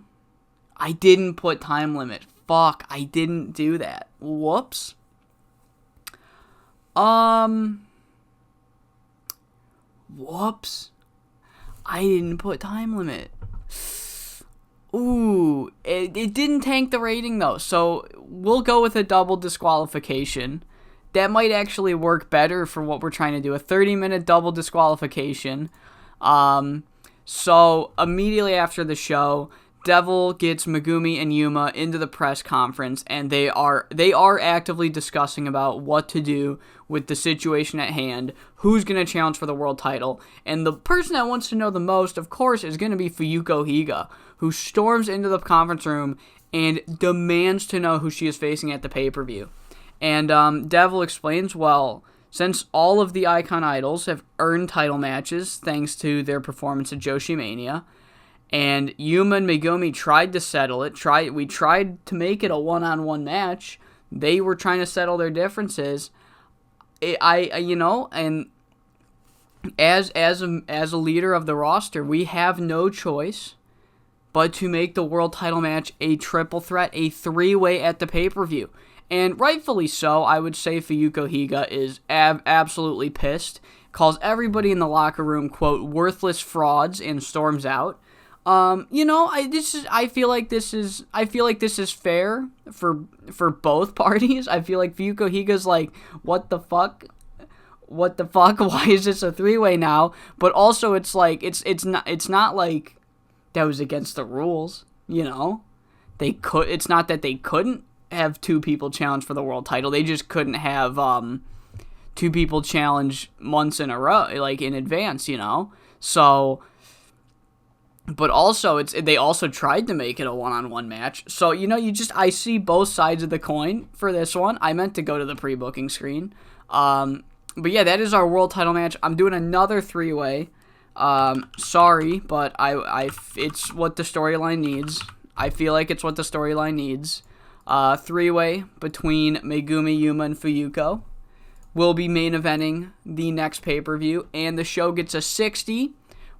I didn't put time limit. Fuck, I didn't do that. Whoops. Whoops. I didn't put time limit. Ooh, it didn't tank the rating though, so we'll go with a double disqualification. That might actually work better for what we're trying to do, a 30-minute double disqualification. So immediately after the show, Devil gets Megumi and Yuma into the press conference, and they are actively discussing about what to do with the situation at hand, who's going to challenge for the world title, and the person that wants to know the most, of course, is going to be Fuyuko Higa, who storms into the conference room and demands to know who she is facing at the pay-per-view. And Devil explains, well, since all of the Icon Idols have earned title matches thanks to their performance at JoshiMania, and Yuma and Megumi tried to settle it. We tried to make it a one-on-one match. They were trying to settle their differences. And as a leader of the roster, we have no choice but to make the world title match a triple threat, a 3-way at the pay-per-view. And rightfully so, I would say Fuyuko Higa is absolutely pissed, calls everybody in the locker room, quote, worthless frauds, and storms out. I feel like this is fair for both parties. I feel like Fuyuko Higa's like, what the fuck? Why is this a 3-way now? But also it's like, it's not like that was against the rules, it's not that they couldn't have two people challenge for the world title. They just couldn't have, two people challenge months in a row, like in advance, So, but also, they also tried to make it a one-on-one match. So, I see both sides of the coin for this one. I meant to go to the pre-booking screen. But yeah, that is our world title match. I'm doing another 3-way. Sorry, but it's what the storyline needs. I feel like it's what the storyline needs. 3-way between Megumi, Yuma, and Fuyuko will be main eventing the next pay-per-view. And the show gets a 60.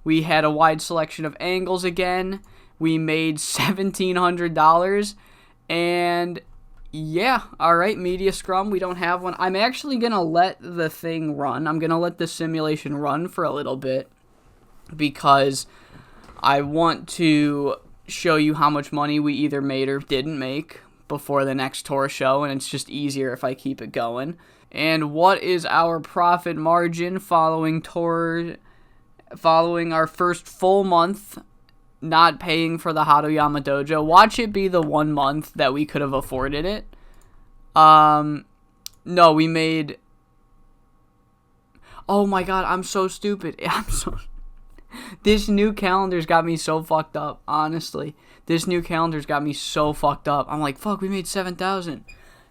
We had a wide selection of angles again. We made $1,700. And yeah, alright, Media Scrum. We don't have one. I'm actually going to let the thing run. I'm going to let the simulation run for a little bit because I want to show you how much money we either made or didn't make before the next tour show, and it's just easier if I keep it going. And what is our profit margin following our first full month not paying for the Hadoyama Dojo? Watch it be the 1 month that we could have afforded it. No, we made... Oh my god, I'm so stupid. This new calendar's got me so fucked up, honestly. This new calendar's got me so fucked up. I'm like, fuck, we made 7,000.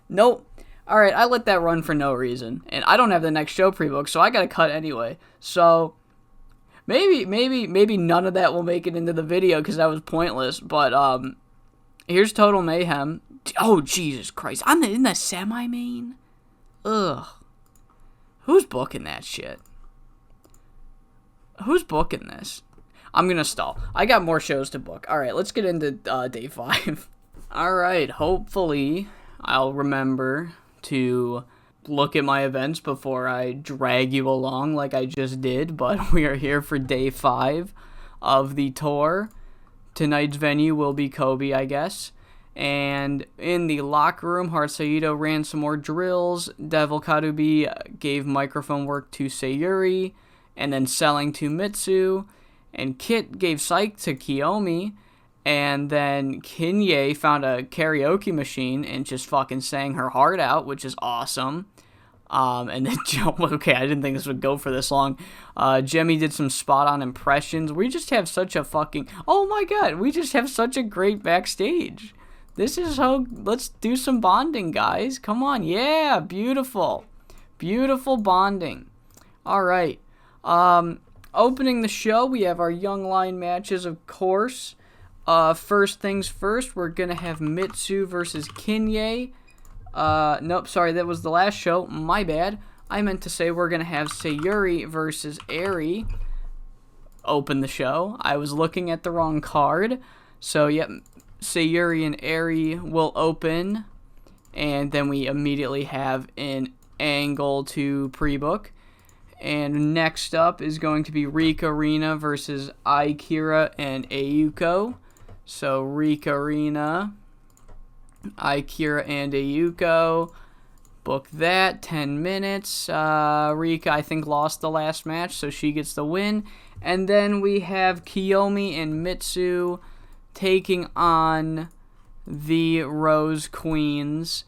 Nope. Alright, I let that run for no reason. And I don't have the next show pre-booked, so I gotta cut anyway. So, maybe none of that will make it into the video because that was pointless. But, here's Total Mayhem. Oh, Jesus Christ. I'm in the semi-main? Ugh. Who's booking that shit? Who's booking this? I'm gonna stall. I got more shows to book. Alright, let's get into day 5. Alright, hopefully I'll remember to look at my events before I drag you along like I just did, but we are here for day 5 of the tour. Tonight's venue will be Kobe, I guess. And in the locker room, Harusaito ran some more drills. Devil Karubi gave microphone work to Sayuri, and then selling to Mitsu. And Kit gave psych to Kiyomi. And then Kinye found a karaoke machine and just fucking sang her heart out, which is awesome. And then, okay, I didn't think this would go for this long. Jemmy did some spot-on impressions. We just have such a fucking... Oh my god, we just have such a great backstage. This is how... Let's do some bonding, guys. Come on, yeah, beautiful. Beautiful bonding. Alright. Opening the show, we have our Young Lion matches, of course. First things first, we're gonna have Mitsu versus Kinye. Nope, sorry, that was the last show. My bad. I meant to say we're gonna have Sayuri versus Eri open the show. I was looking at the wrong card. So, yep, Sayuri and Eri will open. And then we immediately have an angle to pre-book. And next up is going to be Rika Rina versus Akira and Ayuko. So, Rika Rina, Akira and Ayuko. Book that, 10 minutes. Rika, I think, lost the last match, so she gets the win. And then we have Kiyomi and Mitsu taking on the Rose Queens.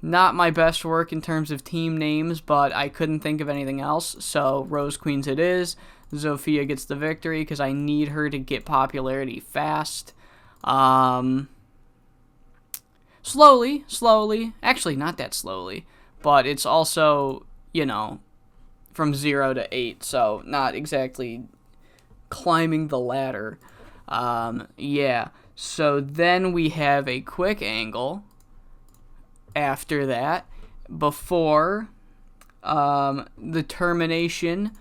Not my best work in terms of team names, but I couldn't think of anything else, so Rose Queens it is. Zofia gets the victory because I need her to get popularity fast. Slowly. Actually, not that slowly, but it's also, you know, from 0 to 8, so not exactly climbing the ladder. Yeah, so then we have a quick angle after that, before the termination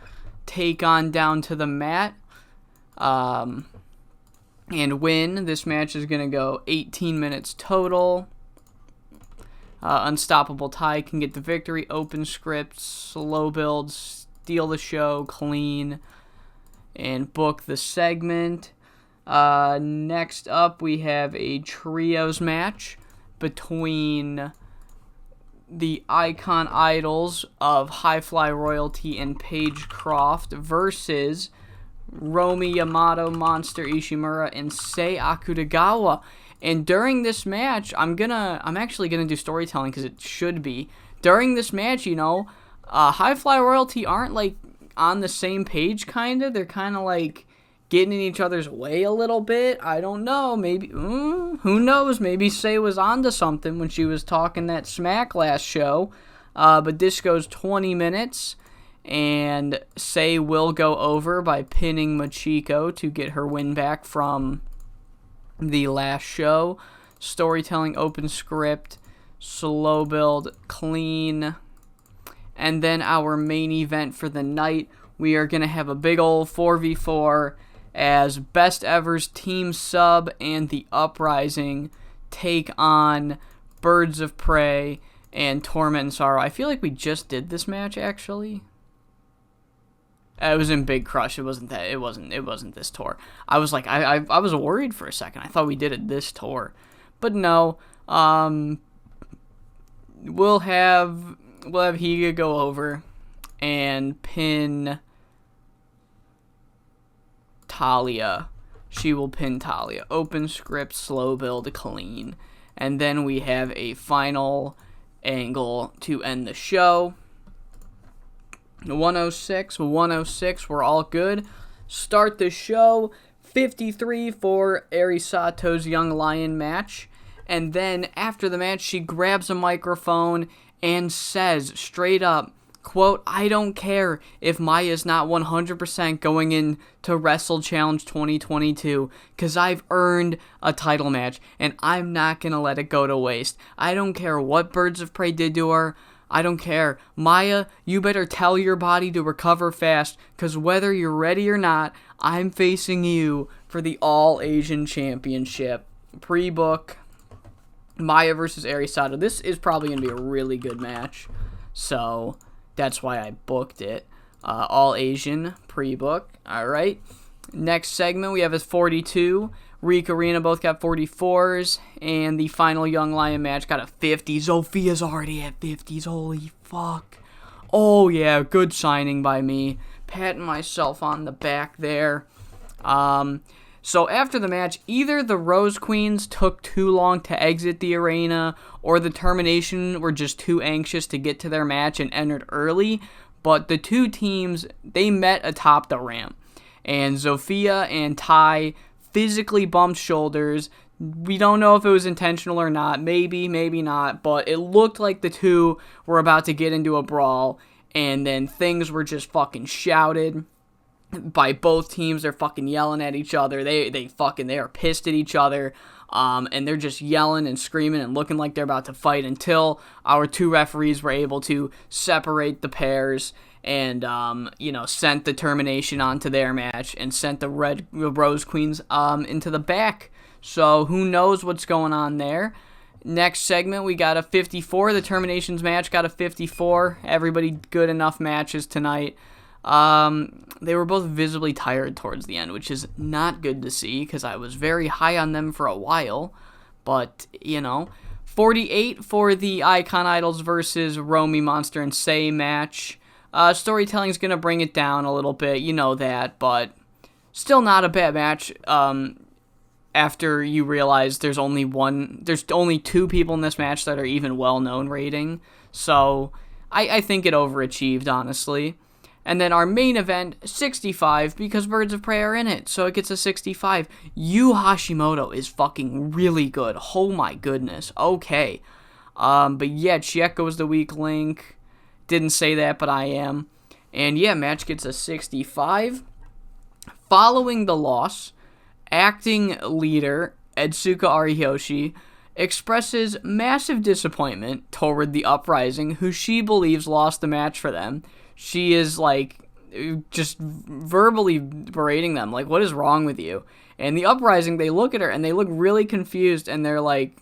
take on down to the mat and win. This match is going to go 18 minutes total. Unstoppable Tie can get the victory. Open script, slow build, steal the show, clean, and book the segment. Next up, we have a trios match between the Icon Idols of High Fly Royalty and Paige Croft versus Romi Yamato, Monster Ishimura, and Sei Akutagawa. And during this match, I'm actually gonna do storytelling because it should be. During this match, you know, High Fly Royalty aren't like on the same page, kinda. They're kind of like getting in each other's way a little bit. I don't know. Maybe, who knows? Maybe Sei was onto something when she was talking that smack last show. But this goes 20 minutes, and Sei will go over by pinning Machiko to get her win back from the last show. Storytelling, open script, slow build, clean. And then our main event for the night, we are going to have a big old 4v4 as Best Ever's Team Sub and The Uprising take on Birds of Prey and Torment and Sorrow. I feel like we just did this match, actually. It was in Big Crush. It wasn't that. It wasn't this tour. I was like, I was worried for a second. I thought we did it this tour, but no. We'll have Higa go over and pin Talia. She will pin Talia. Open script, slow build, clean. And then we have a final angle to end the show. 106, we're all good. start the show. 53 for Eri Sato's Young Lion match. And then after the match, she grabs a microphone and says straight up, quote, "I don't care if Maya's not 100% going into Wrestle Challenge 2022 because I've earned a title match and I'm not going to let it go to waste. I don't care what Birds of Prey did to her. I don't care. Maya, you better tell your body to recover fast because whether you're ready or not, I'm facing you for the All Asian Championship." Pre-book, Maya versus Eri Sato. This is probably going to be a really good match. So that's why I booked it. All Asian pre-book. All right. Next segment, we have is 42. Reek Arena both got 44s. And the final Young Lion match got a 50. Zophia's already at 50s. Holy fuck. Oh, yeah. Good signing by me. Patting myself on the back there. So after the match, either the Rose Queens took too long to exit the arena, or the Termination were just too anxious to get to their match and entered early, but the two teams, they met atop the ramp, and Zofia and Ty physically bumped shoulders. We don't know if it was intentional or not, maybe not, but it looked like the two were about to get into a brawl, and then things were just fucking shouted by both teams. They're fucking yelling at each other. They are pissed at each other. And they're just yelling and screaming and looking like they're about to fight until our two referees were able to separate the pairs and, sent the Termination onto their match and sent the Rose Queens into the back. So who knows what's going on there. Next segment, we got a 54. The Terminations match got a 54. Everybody good enough matches tonight. They were both visibly tired towards the end, which is not good to see because I was very high on them for a while. But, 48 for the Icon Idols versus Romy, Monster, and Say match. Storytelling's going to bring it down a little bit, you know that, but still not a bad match. After you realize there's only two people in this match that are even well-known rating. So, I think it overachieved, honestly. And then our main event, 65, because Birds of Prey are in it, so it gets a 65. Yu Hashimoto is fucking really good. Oh my goodness. Okay. But yeah, Chieko was the weak link. Didn't say that, but I am. And yeah, match gets a 65. Following the loss, acting leader Etsuka Ariyoshi expresses massive disappointment toward the Uprising, who she believes lost the match for them. She is, just verbally berating them. Like, what is wrong with you? And the Uprising, they look at her, and they look really confused, and they're like,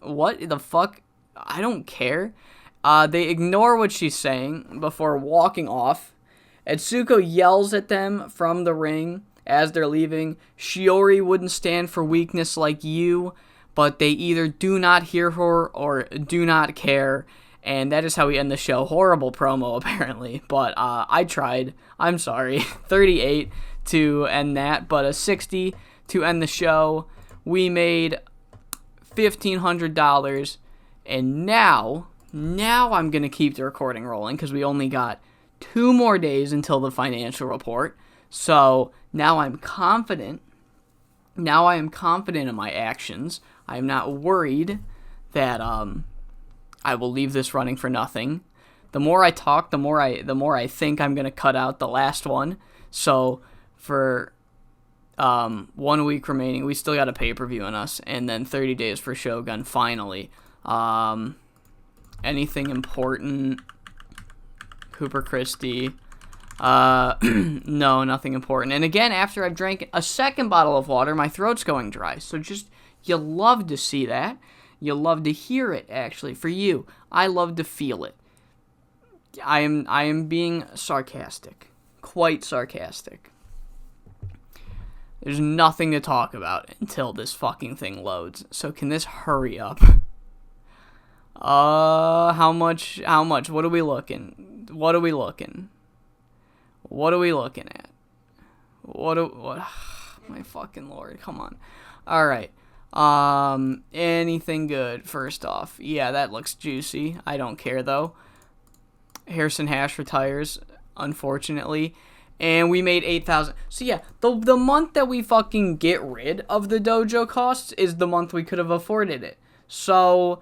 what the fuck? I don't care. They ignore what she's saying before walking off. Etsuko yells at them from the ring as they're leaving. Shiori wouldn't stand for weakness like you, but they either do not hear her or do not care. And that is how we end the show. Horrible promo, apparently. But I tried. I'm sorry. 38 to end that. But a 60 to end the show. We made $1,500. And now I'm going to keep the recording rolling because we only got 2 more days until the financial report. So now I'm confident. Now I am confident in my actions. I'm not worried that I will leave this running for nothing. The more I talk, the more I think I'm gonna cut out the last one. So for 1 week remaining, we still got a pay-per-view in us, and then 30 days for Shogun finally. Anything important? Cooper Christie. No, nothing important. And again, after I've drank a second bottle of water, my throat's going dry. So just, you love to see that. You love to hear it, actually. For you, I love to feel it. I am being sarcastic. Quite sarcastic. There's nothing to talk about until this fucking thing loads. So can this hurry up? How much? What are we looking? What are we looking at? What? My fucking lord, come on. All right. Anything good, first off? Yeah, that looks juicy. I don't care, though. Harrison Hash retires, unfortunately. And we made 8,000. So yeah, the month that we fucking get rid of the dojo costs is the month we could have afforded it. So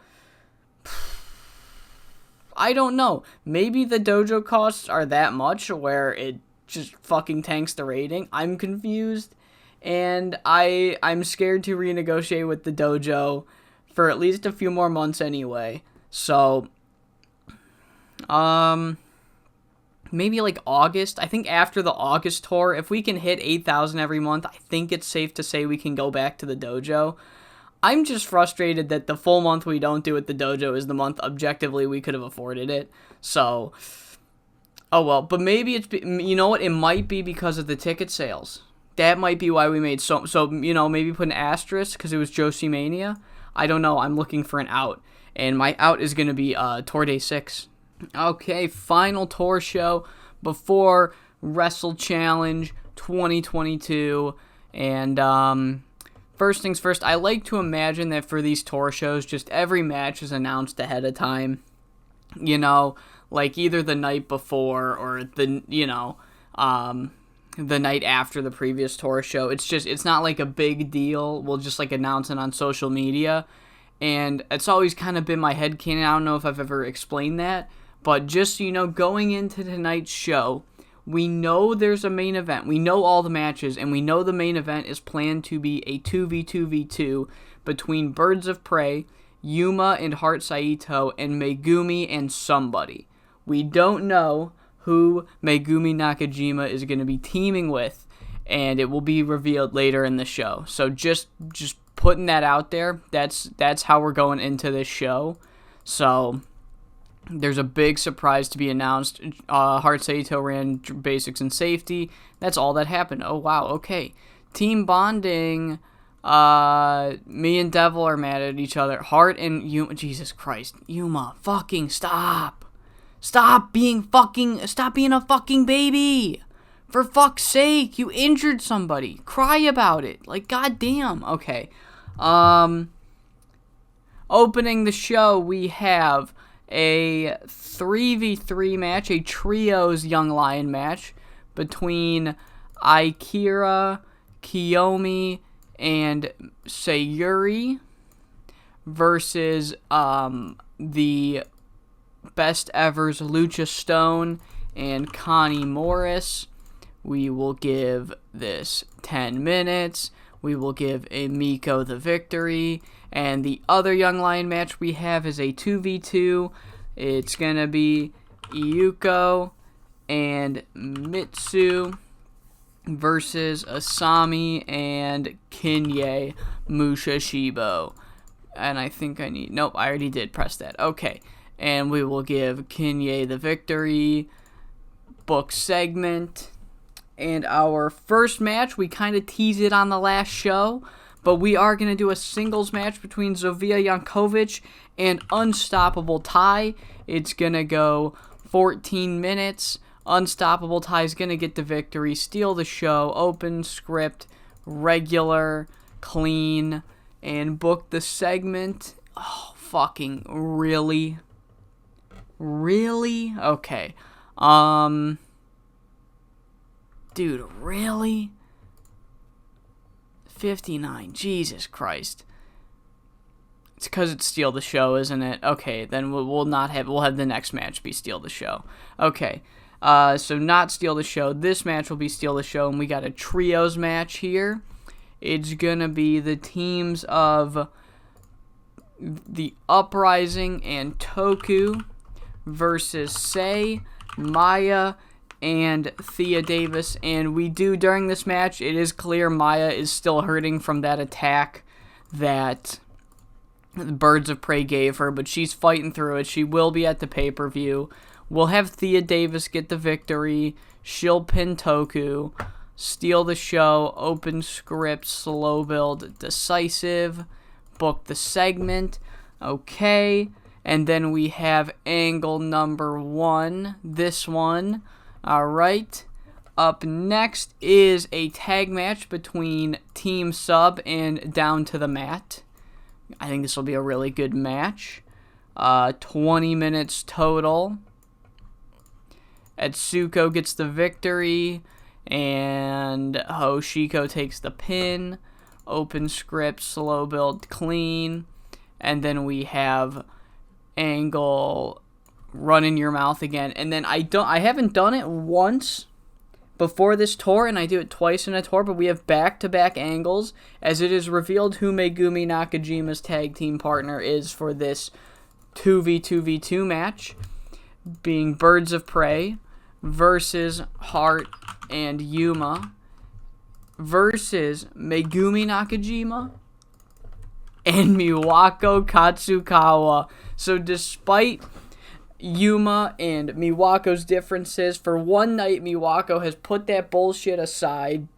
I don't know. Maybe the dojo costs are that much where it just fucking tanks the rating. I'm confused. And I'm scared to renegotiate with the dojo for at least a few more months anyway. So, maybe like August. I think after the August tour, if we can hit 8,000 every month, I think it's safe to say we can go back to the dojo. I'm just frustrated that the full month we don't do at the dojo is the month objectively we could have afforded it. So, oh well. But maybe it's, you know what? It might be because of the ticket sales. That might be why we made so you know, maybe put an asterisk because it was JoshiMania. I don't know. I'm looking for an out. And my out is going to be Tour Day 6. Okay, final tour show before Wrestle Challenge 2022. And first things first, I like to imagine that for these tour shows, just every match is announced ahead of time. You know, like either the night before or the night after the previous tour show. It's not like a big deal. We'll just like announce it on social media. And it's always kind of been my headcanon. I don't know if I've ever explained that. But just so you know, going into tonight's show, we know there's a main event. We know all the matches, and we know the main event is planned to be a 2v2v2 between Birds of Prey, Yuma and Heart Saito, and Megumi and somebody. We don't know who Megumi Nakajima is going to be teaming with, and it will be revealed later in the show. So just putting that out there, that's how we're going into this show. So there's a big surprise to be announced. Heart Saito ran basics and safety. That's all that happened. Oh wow, okay. Team bonding. Me and Devil are mad at each other. Heart and Yuma. Jesus Christ, Yuma, fucking stop. Stop being a fucking baby. For fuck's sake, you injured somebody. Cry about it. Like, goddamn. Okay. Opening the show, we have a 3v3 match, a trios Young Lion match between Akira, Kiyomi, and Sayuri versus the Best Ever's Lucha Stone and Connie Morris. We will give this 10 minutes. We will give Emiko the victory. And the other Young Lion match we have is a 2v2. It's going to be Iyuko and Mitsu versus Asami and Kinye Mushashibo. And I think nope, I already did press that. Okay. And we will give Kinye the victory. Book segment. And our first match, we kind of teased it on the last show, but we are going to do a singles match between Zofia Jankovic and Unstoppable Tai. It's going to go 14 minutes. Unstoppable Tai is going to get the victory, steal the show, open script, regular, clean, and book the segment. Oh, fucking really? Really? Okay. Dude, really? 59. Jesus Christ. It's because it's Steal the Show, isn't it? Okay, then we'll have the next match be Steal the Show. Okay. So not Steal the Show. This match will be Steal the Show, and we got a trios match here. It's gonna be the teams of the Uprising and Toku versus Sei, Maya, and Thea Davis. And we do, during this match, it is clear Maya is still hurting from that attack that the Birds of Prey gave her, but she's fighting through it. She will be at the pay-per-view. We'll have Thea Davis get the victory. She'll pin Toku, steal the show, open script, slow build, decisive, book the segment. Okay. And then we have angle number 1, this one. Alright. Up next is a tag match between Team Sub and Down to the Mat. I think this will be a really good match. 20 minutes total. Atsuko gets the victory. And Hoshiko takes the pin. Open script, slow build, clean. And then we have Angle run in your mouth again. And then I haven't done it once before this tour, and I do it twice in a tour, but we have back-to-back angles, as it is revealed who Megumi Nakajima's tag team partner is for this 2v2v2 match, being Birds of Prey versus Heart and Yuma versus Megumi Nakajima and Miwako Katsukawa. So despite Yuma and Miwako's differences, for one night Miwako has put that bullshit aside.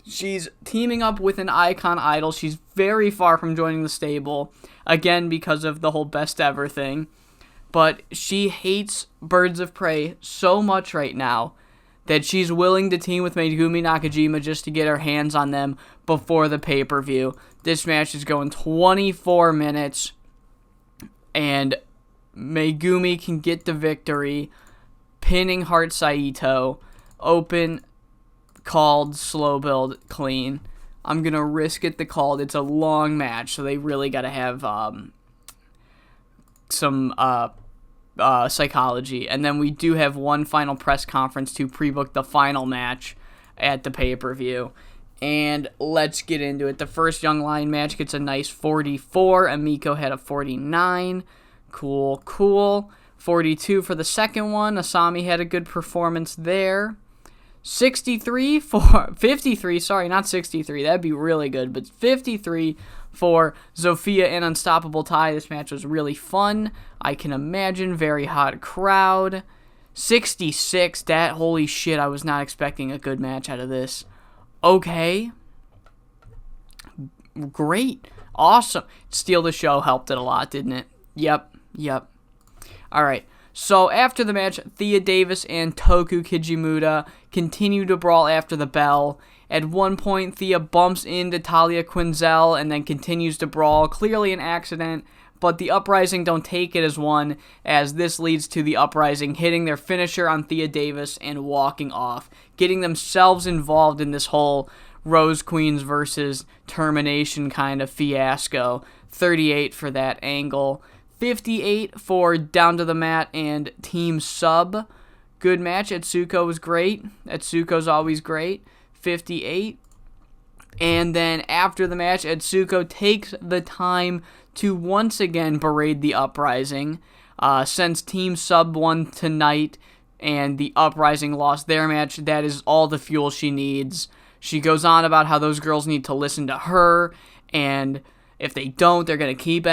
She's teaming up with an icon idol. She's very far from joining the stable, again because of the whole best ever thing. But she hates Birds of Prey so much right now that she's willing to team with Megumi Nakajima just to get her hands on them before the pay-per-view. This match is going 24 minutes, and Megumi can get the victory, pinning Heart Saito. Open, called, slow build, clean. I'm going to risk it the called. It's a long match, so they really got to have some psychology. And then we do have one final press conference to pre-book the final match at the pay-per-view. And let's get into it. The first Young Lion match gets a nice 44. Amiko had a 49. Cool. 42 for the second one. Asami had a good performance there. 53 for 53, sorry, not 63. That'd be really good, but 53 for Zofia and Unstoppable Tai. This match was really fun. I can imagine, very hot crowd. 66, that holy shit, I was not expecting a good match out of this. Okay. Great. Awesome. Steal the Show helped it a lot, didn't it? Yep. Alright, so after the match, Thea Davis and Toku Kijimura continue to brawl after the bell. At one point, Thea bumps into Talia Quinzel and then continues to brawl. Clearly an accident, but the Uprising don't take it as one, as this leads to the Uprising hitting their finisher on Thea Davis and walking off, getting themselves involved in this whole Rose Queens versus Termination kind of fiasco. 38 for that angle. 58 for Down to the Mat and Team Sub. Good match. Atsuko was great. Atsuko's always great. 58. And then after the match, Atsuko takes the time to once again berate the Uprising. Since Team Sub won tonight and the Uprising lost their match, that is all the fuel she needs. She goes on about how those girls need to listen to her, and if they don't, they're gonna keep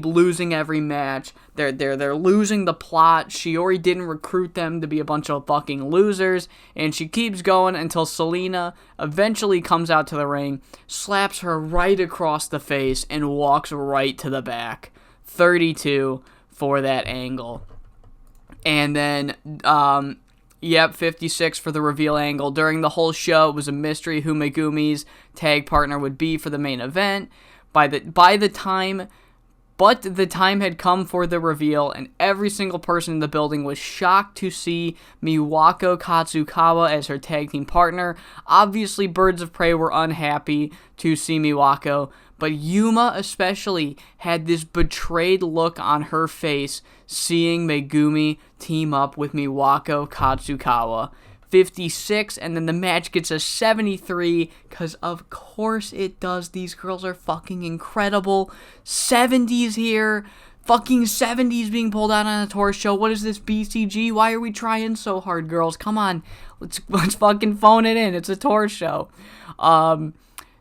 losing every match. They're losing the plot. Shiori didn't recruit them to be a bunch of fucking losers, and she keeps going until Selena eventually comes out to the ring, slaps her right across the face, and walks right to the back. 32 for that angle. And then 56 for the reveal angle. During the whole show, it was a mystery who Megumi's tag partner would be for the main event. The time had come for the reveal, and every single person in the building was shocked to see Miwako Katsukawa as her tag team partner. Obviously, Birds of Prey were unhappy to see Miwako, but Yuma especially had this betrayed look on her face seeing Megumi team up with Miwako Katsukawa. 56, and then the match gets a 73, because of course it does. These girls are fucking incredible. 70s here. Fucking 70s being pulled out on a tour show. What is this, BCG? Why are we trying so hard, girls? Come on. Let's fucking phone it in. It's a tour show.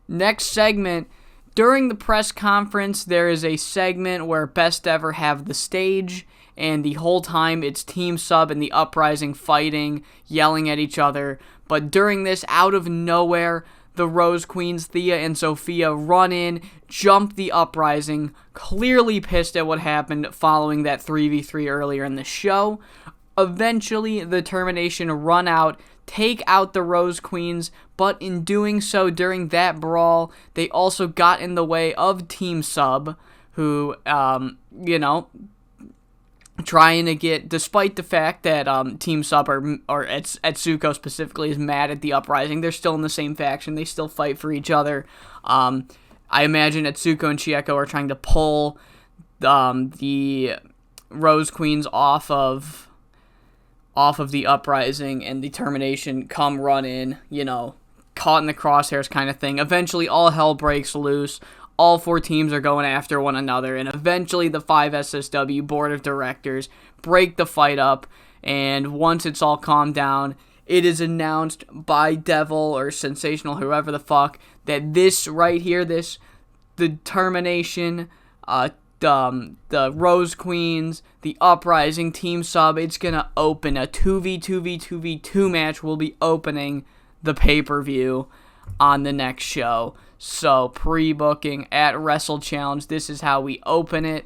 Next segment. During the press conference, there is a segment where Best Ever have the stage, and the whole time it's Team Sub and the Uprising fighting, yelling at each other. But during this, out of nowhere, the Rose Queens, Thea and Sophia, run in, jump the Uprising, clearly pissed at what happened following that 3v3 earlier in the show. Eventually, the Termination run out, take out the Rose Queens, but in doing so, during that brawl, they also got in the way of Team Sub, who, trying to get, despite the fact that Team Sub or Etsuko specifically is mad at the Uprising, they're still in the same faction. They still fight for each other. I imagine Etsuko and Chieko are trying to pull the Rose Queens off of the Uprising and Determination, come run in, caught in the crosshairs kind of thing. Eventually, all hell breaks loose. All 4 teams are going after one another, and eventually the 5SSW board of directors break the fight up, and once it's all calmed down, it is announced by Devil or Sensational, whoever the fuck, that this right here, the Determination, the Rose Queens, the Uprising, Team Sub, it's going to open a 2v2v2v2 match. Will be opening the pay-per-view on the next show. So, pre-booking at Wrestle Challenge, this is how we open it.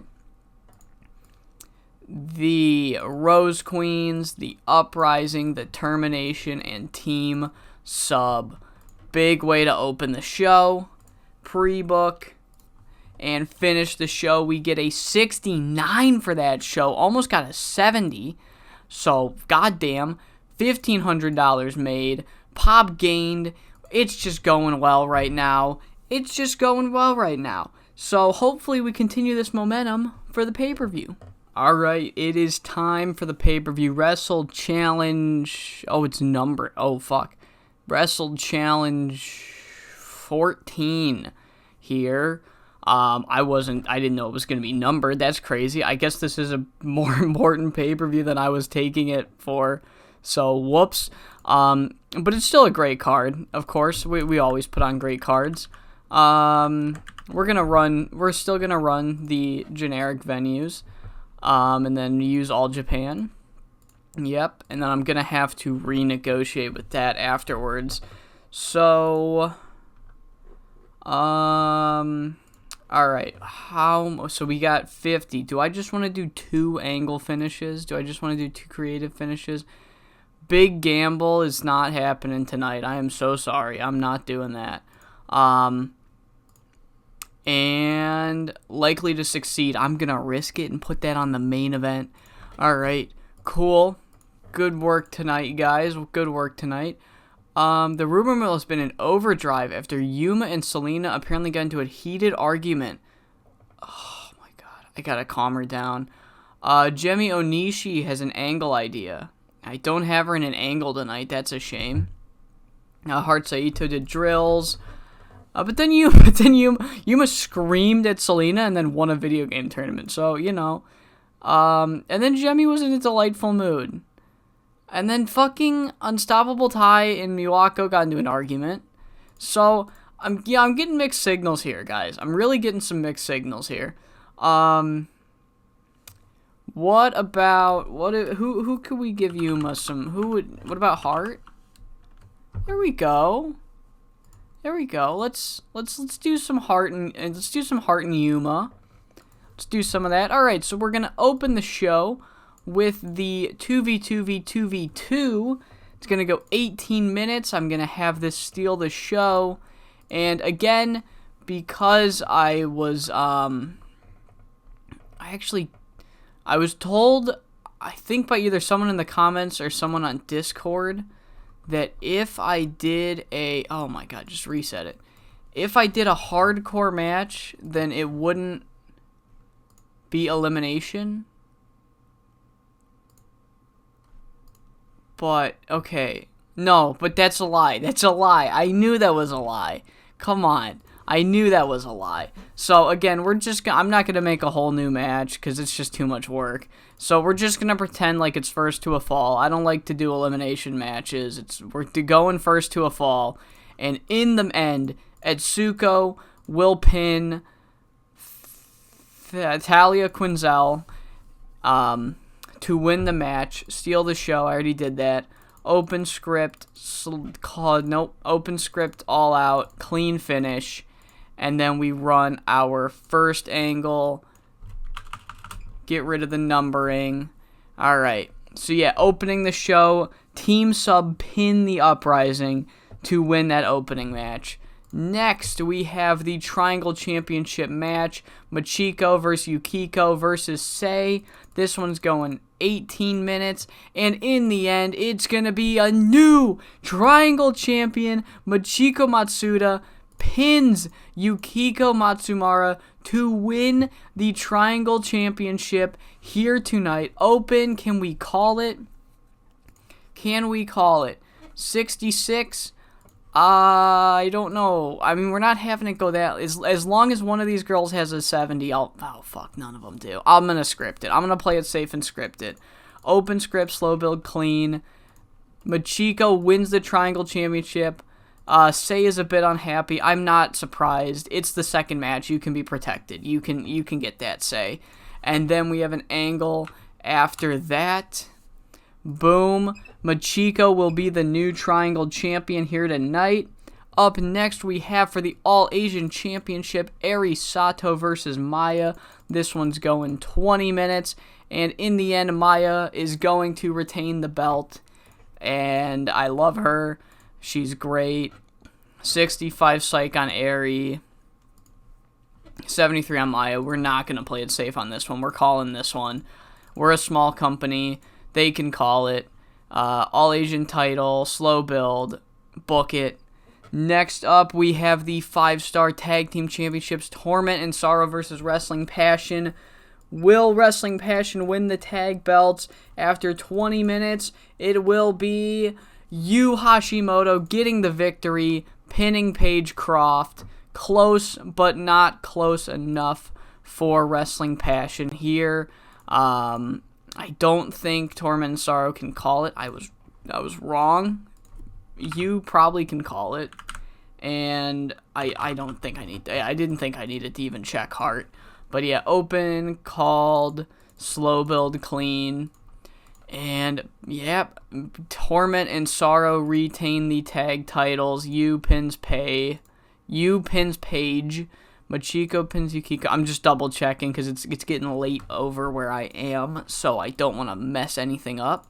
The Rose Queens, the Uprising, the Determination, and Team Sub. Big way to open the show. Pre-book and finish the show. We get a 69 for that show. Almost got a 70. So, goddamn, $1,500 made. Pop gained. It's just going well right now. So hopefully we continue this momentum for the pay-per-view. Alright, it is time for the pay-per-view. Wrestle Challenge. Oh, it's numbered. Oh, fuck. Wrestle Challenge 14 here. I didn't know it was going to be numbered. That's crazy. I guess this is a more important pay-per-view than I was taking it for. So, whoops. But it's still a great card, of course. We always put on great cards. We're still gonna run the generic venues, and then use All Japan. Yep, and then I'm gonna have to renegotiate with that afterwards. So, alright, so we got 50. Do I just want to do 2 angle finishes? Do I just want to do 2 creative finishes? Big gamble is not happening tonight. I am so sorry. I'm not doing that. And likely to succeed. I'm going to risk it and put that on the main event. Alright, cool. Good work tonight, guys. Good work tonight. The rumor mill has been in overdrive after Yuma and Selena apparently got into a heated argument. Oh my god. I gotta calm her down. Jemi Onishi has an angle idea. I don't have her in an angle tonight. That's a shame. Heart Saito did drills. But then Yuma screamed at Selena and then won a video game tournament. So, and then Jemi was in a delightful mood. And then fucking Unstoppable Tai and Miwako got into an argument. So, I'm getting mixed signals here, guys. I'm really getting some mixed signals here. What about who could we give Yuma some? What about Heart? There we go. Let's do some Heart and let's do some Heart and Yuma. Let's do some of that. All right, so we're gonna open the show with the 2v2v2v2. It's gonna go 18 minutes. I'm gonna have this steal the show, and again, because I was I was told, I think by either someone in the comments or someone on Discord, that if I did oh my god, just reset it. If I did a hardcore match, then it wouldn't be elimination. But, okay. No, but that's a lie. I knew that was a lie. Come on. I knew that was a lie. So, again, I'm not going to make a whole new match because it's just too much work. So, we're just going to pretend like it's first to a fall. I don't like to do elimination matches. We're going first to a fall. And in the end, Etsuko will pin Talia Quinzel to win the match, steal the show. I already did that. Open script, open script, all out, clean finish. And then we run our first angle. Get rid of the numbering. Alright. So yeah, opening the show. Team Sub pin the Uprising to win that opening match. Next, we have the Triangle Championship match. Machiko versus Yukiko versus Sei. This one's going 18 minutes. And in the end, it's going to be a new Triangle Champion. Michiko Matsuda pins Yukiko Matsumara to win the Triangle Championship here tonight. Open, can we call it? Can we call it? 66? I don't know. I mean, we're not having it go that... As long as one of these girls has a 70, Oh, fuck, none of them do. I'm going to script it. I'm going to play it safe and script it. Open script, slow build, clean. Michiko wins the Triangle Championship. Sei is a bit unhappy. I'm not surprised. It's the second match. You can be protected. You can get that, Sei. And then we have an angle after that. Boom. Michiko will be the new Triangle Champion here tonight. Up next, we have for the All-Asian Championship, Eri Sato versus Maya. This one's going 20 minutes. And in the end, Maya is going to retain the belt. And I love her. She's great. 65 psych on Eri. 73 on Maya. We're not going to play it safe on this one. We're calling this one. We're a small company. They can call it. All Asian title. Slow build. Book it. Next up, we have the 5-star Tag Team Championships. Torment and Sorrow versus Wrestling Passion. Will Wrestling Passion win the tag belts? After 20 minutes, it will be Yu Hashimoto getting the victory, pinning Paige Croft. Close, but not close enough for Wrestling Passion here. I don't think Torment and Sorrow can call it. I was wrong. You probably can call it. And I don't think I need... I didn't think I needed to even check Heart. But yeah, open, called, slow build, clean. And, yep, Torment and Sorrow retain the tag titles. Yu pins Paige. Michiko pins Yukiko. I'm just double checking because it's getting late over where I am. So I don't want to mess anything up.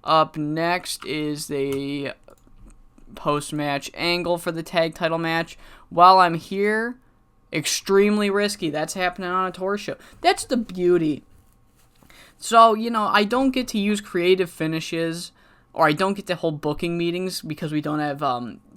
Up next is the post-match angle for the tag title match. While I'm here... Extremely risky. That's happening on a tour show. That's the beauty. So, I don't get to use creative finishes, or I don't get to hold booking meetings because we don't have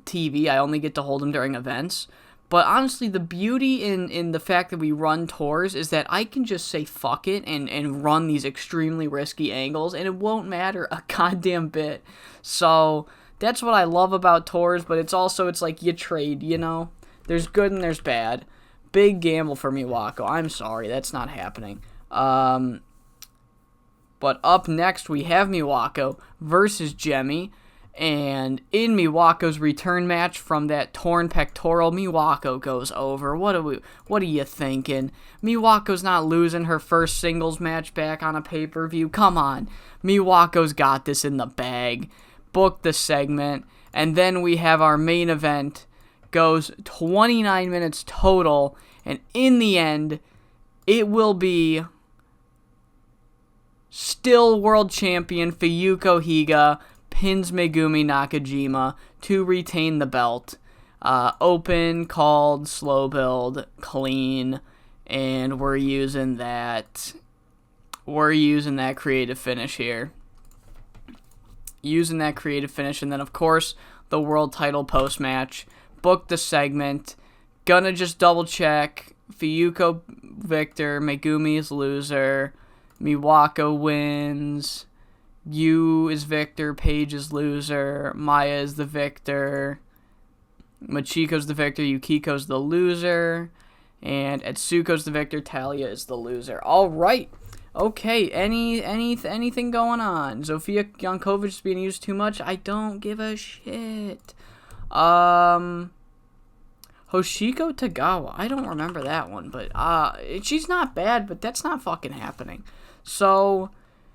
TV. I only get to hold them during events. But honestly, the beauty in the fact that we run tours is that I can just say fuck it and run these extremely risky angles, and it won't matter a goddamn bit. So, that's what I love about tours, but it's like you trade, There's good and there's bad. Big gamble for Miwako. I'm sorry, that's not happening. But up next, we have Miwako versus Jemmy. And in Miwako's return match from that torn pectoral, Miwako goes over. What are you thinking? Miwako's not losing her first singles match back on a pay-per-view. Come on. Miwako's got this in the bag. Book the segment. And then we have our main event. Goes 29 minutes total, and in the end, it will be still world champion Fuyuko Higa pins Megumi Nakajima to retain the belt. Open, called, slow build, clean, and we're using that creative finish here. Using that creative finish, and then of course the world title post match. Book the segment. Gonna just double check. Fuyuko victor. Megumi is loser. Miwako wins. Yu is victor. Paige is loser. Maya is the victor. Michiko's the victor. Yukiko's the loser. And Etsuko's the victor. Talia is the loser. Alright. Okay, anything going on? Zofia Jankovic is being used too much? I don't give a shit. Hoshiko Tagawa. I don't remember that one, but she's not bad, but that's not fucking happening. So,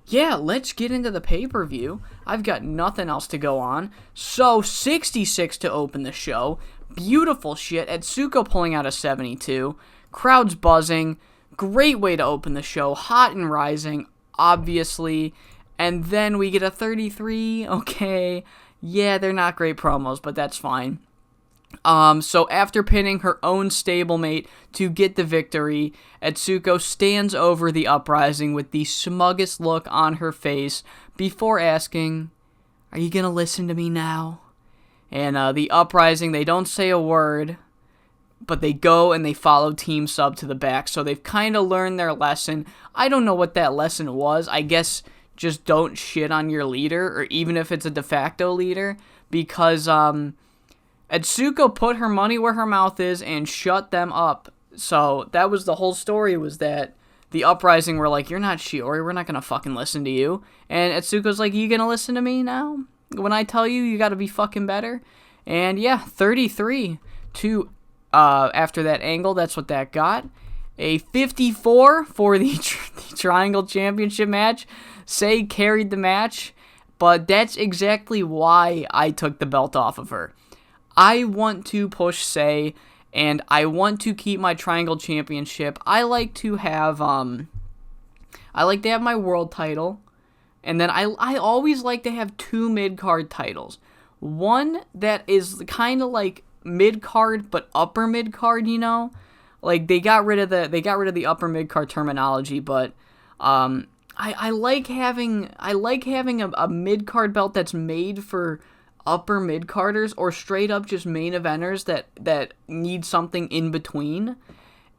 yeah, let's get into the pay-per-view. I've got nothing else to go on. So, 66 to open the show. Beautiful shit. Etsuko pulling out a 72. Crowd's buzzing. Great way to open the show. Hot and rising, obviously. And then we get a 33. Okay. Yeah, they're not great promos, but that's fine. So after pinning her own stablemate to get the victory, Etsuko stands over the Uprising with the smuggest look on her face before asking, "Are you gonna listen to me now?" And the Uprising, they don't say a word, but they go and they follow Team Sub to the back. So they've kind of learned their lesson. I don't know what that lesson was. I guess just don't shit on your leader, or even if it's a de facto leader, because Etsuko put her money where her mouth is and shut them up. So that was the whole story, was that the Uprising were like, "You're not Shiori, we're not going to fucking listen to you." And Etsuko's like, "You going to listen to me now? When I tell you, you got to be fucking better?" And yeah, 33 to after that angle, that's what that got. A 54 for the Triangle Championship match. Sei carried the match, but that's exactly why I took the belt off of her. I want to push Sei, and I want to keep my Triangle Championship. I like to have my world title, and then I always like to have 2 mid-card titles. One that is kind of like mid-card but upper mid-card, you know? Like they got rid of the upper mid-card terminology, but I like having a mid-card belt that's made for upper mid-carders, or straight up just main eventers that need something in between.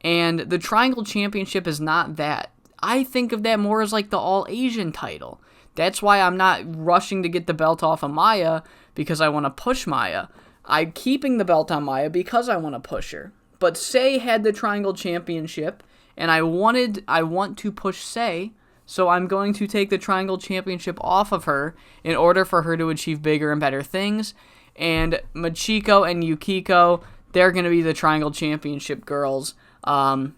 And the Triangle Championship is not that. I think of that more as like the All-Asian title. That's why I'm not rushing to get the belt off of Maya, because I want to push Maya. I'm keeping the belt on Maya because I want to push her. But Sei had the Triangle Championship, and I want to push Sei, so I'm going to take the Triangle Championship off of her in order for her to achieve bigger and better things. And Machiko and Yukiko, they're going to be the Triangle Championship girls. I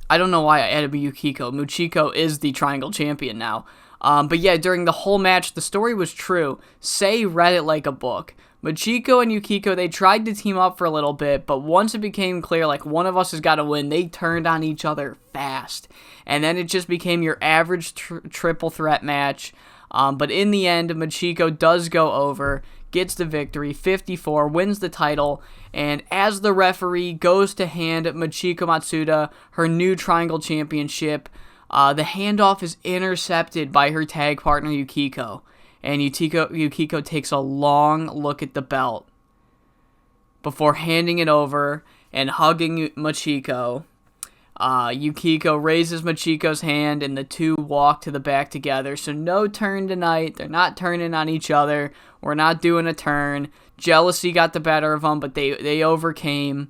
don't know why I added Yukiko. Machiko is the Triangle Champion now. But yeah, during the whole match, the story was true. Sei read it like a book. Machiko and Yukiko, they tried to team up for a little bit, but once it became clear, like, one of us has got to win, they turned on each other fast. And then it just became your average triple threat match. But in the end, Machiko does go over, gets the victory, 54, wins the title, and as the referee goes to hand Machiko Matsuda her new Triangle Championship, the handoff is intercepted by her tag partner Yukiko. And Yukiko takes a long look at the belt before handing it over and hugging Machiko. Yukiko raises Machiko's hand, and the two walk to the back together. So no turn tonight. They're not turning on each other. We're not doing a turn. Jealousy got the better of them, but they overcame.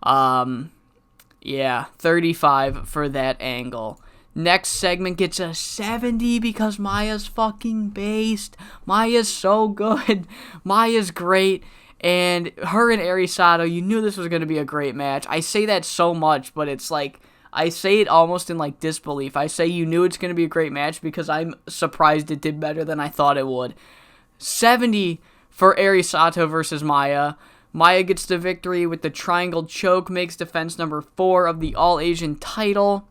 35 for that angle. Next segment gets a 70 because Maya's fucking based. Maya's so good. Maya's great. And her and Eri Sato, you knew this was going to be a great match. I say that so much, but it's like, I say it almost in like disbelief. I say you knew it's going to be a great match because I'm surprised it did better than I thought it would. 70 for Eri Sato versus Maya. Maya gets the victory with the triangle choke, makes defense number 4 of the All-Asian title.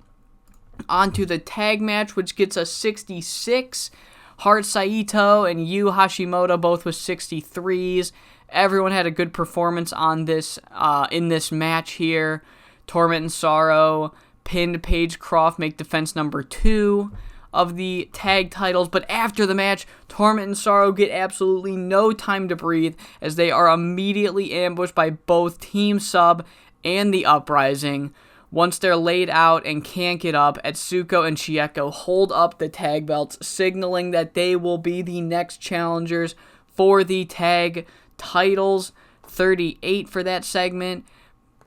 Onto the tag match, which gets a 66. Hart Saito and Yu Hashimoto both with 63s. Everyone had a good performance on this in this match here. Torment and Sorrow pinned Paige Croft, make defense number 2 of the tag titles. But after the match, Torment and Sorrow get absolutely no time to breathe as they are immediately ambushed by both Team Sub and the Uprising. Once they're laid out and can't get up, Etsuko and Chieko hold up the tag belts, signaling that they will be the next challengers for the tag titles. 38 for that segment.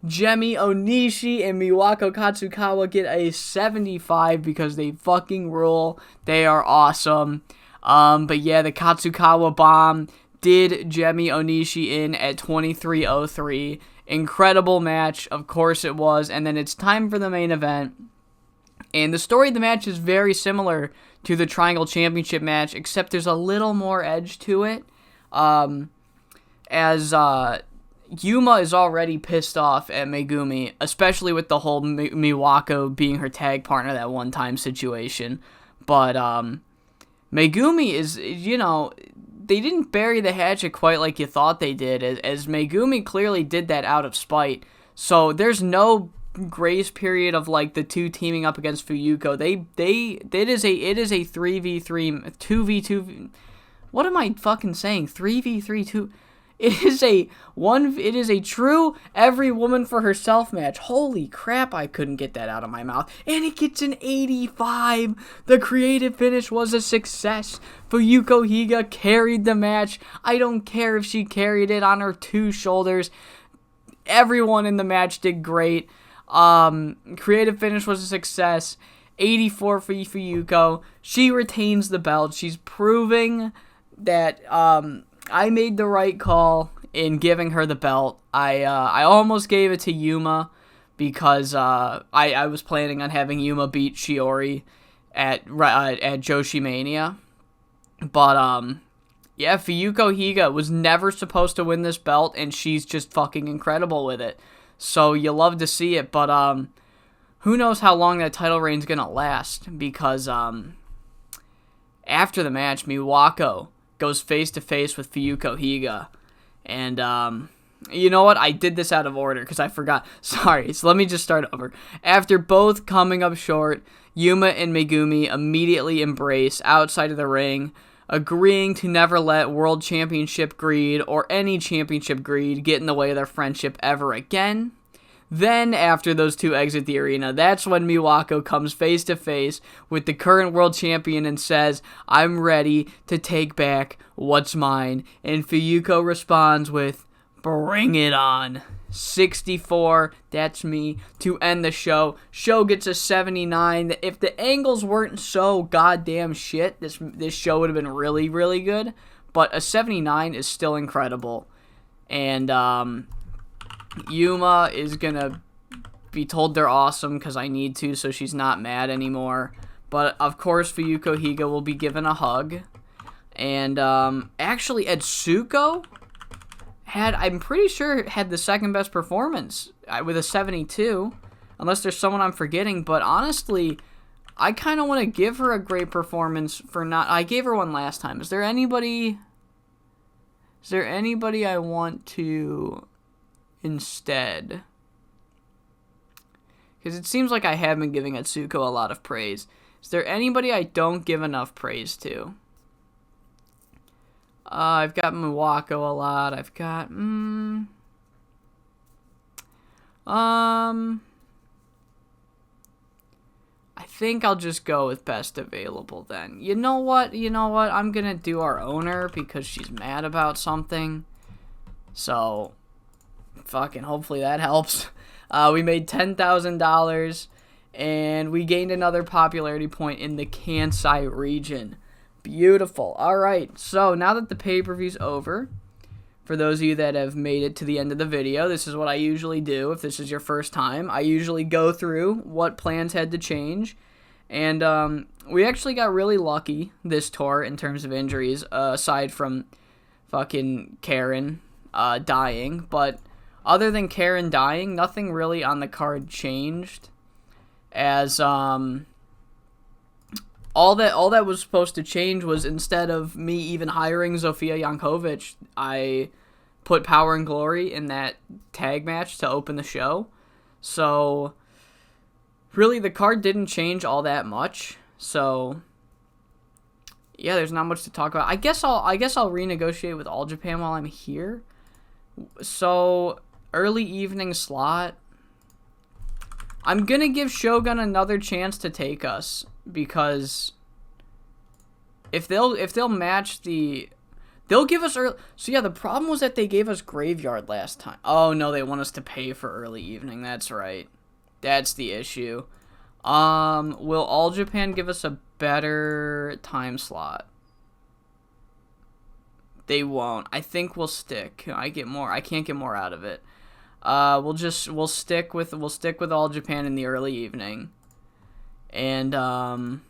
Gemi Onishi and Miwako Katsukawa get a 75 because they fucking rule. They are awesome. But yeah, the Katsukawa bomb did Gemi Onishi in at 23:03. Incredible match, of course it was. And then it's time for the main event. And the story of the match is very similar to the Triangle Championship match, except there's a little more edge to it. As Yuma is already pissed off at Megumi, especially with the whole Miwako being her tag partner that one time situation. But Megumi is, didn't bury the hatchet quite like you thought they did, as Megumi clearly did that out of spite. So there's no grace period of like the two teaming up against Fuyuko. It is a 3v3, 2v2. What am I fucking saying? 3v3, 2. It is a true every woman for herself match. Holy crap, I couldn't get that out of my mouth. And it gets an 85. The creative finish was a success. Fuyuko Higa carried the match. I don't care if she carried it on her two shoulders. Everyone in the match did great. Creative finish was a success. 84 for Fuyuko. She retains the belt. She's proving that I made the right call in giving her the belt. I almost gave it to Yuma because I was planning on having Yuma beat Shiori at JoshiMania. But yeah, Fuyuko Higa was never supposed to win this belt, and she's just fucking incredible with it. So you love to see it, but who knows how long that title reign's gonna last, because after the match, Miwako goes face-to-face with Fuyuko Higa, and you know what? I did this out of order because I forgot. Sorry, so let me just start over. After both coming up short, Yuma and Megumi immediately embrace outside of the ring, agreeing to never let World Championship greed or any championship greed get in the way of their friendship ever again. Then, after those two exit the arena, that's when Miwako comes face-to-face with the current world champion and says, "I'm ready to take back what's mine." And Fuyuko responds with, "Bring it on." 64, that's me, to end the show. Show gets a 79. If the angles weren't so goddamn shit, this show would have been really, really good. But a 79 is still incredible. And Yuma is gonna be told they're awesome because I need to, so she's not mad anymore. But of course, Fuyuko Higa will be given a hug. And actually, Etsuko I'm pretty sure had the second best performance with a 72, unless there's someone I'm forgetting. But honestly, I kind of want to give her a great performance for not. I gave her one last time. Is there anybody I want to instead? Because it seems like I have been giving Etsuko a lot of praise. Is there anybody I don't give enough praise to? I've got Miwako a lot. I've got, I think I'll just go with best available then. You know what? I'm gonna do our owner because she's mad about something. So, fucking hopefully that helps. We made $10,000, and we gained another popularity point in the Kansai region. Beautiful. All right, so now that the pay-per-view's over, for those of you that have made it to the end of the video, this is what I usually do. If this is your first time, I usually go through what plans had to change. And we actually got really lucky this tour in terms of injuries, aside from fucking Karen dying. But other than Karen dying, nothing really on the card changed. As all that was supposed to change was, instead of me even hiring Zofia Jankovic, I put Power and Glory in that tag match to open the show. So really, the card didn't change all that much. So yeah, there's not much to talk about. I guess I'll renegotiate with All Japan while I'm here. So early evening slot. I'm gonna give Shogun another chance to take us, because if they'll match they'll give us early. So yeah, the problem was that they gave us Graveyard last time. Oh no, they want us to pay for early evening. That's right. That's the issue. Will All Japan give us a better time slot? They won't. I think we'll stick. I can't get more out of it. We'll stick with All Japan in the early evening. And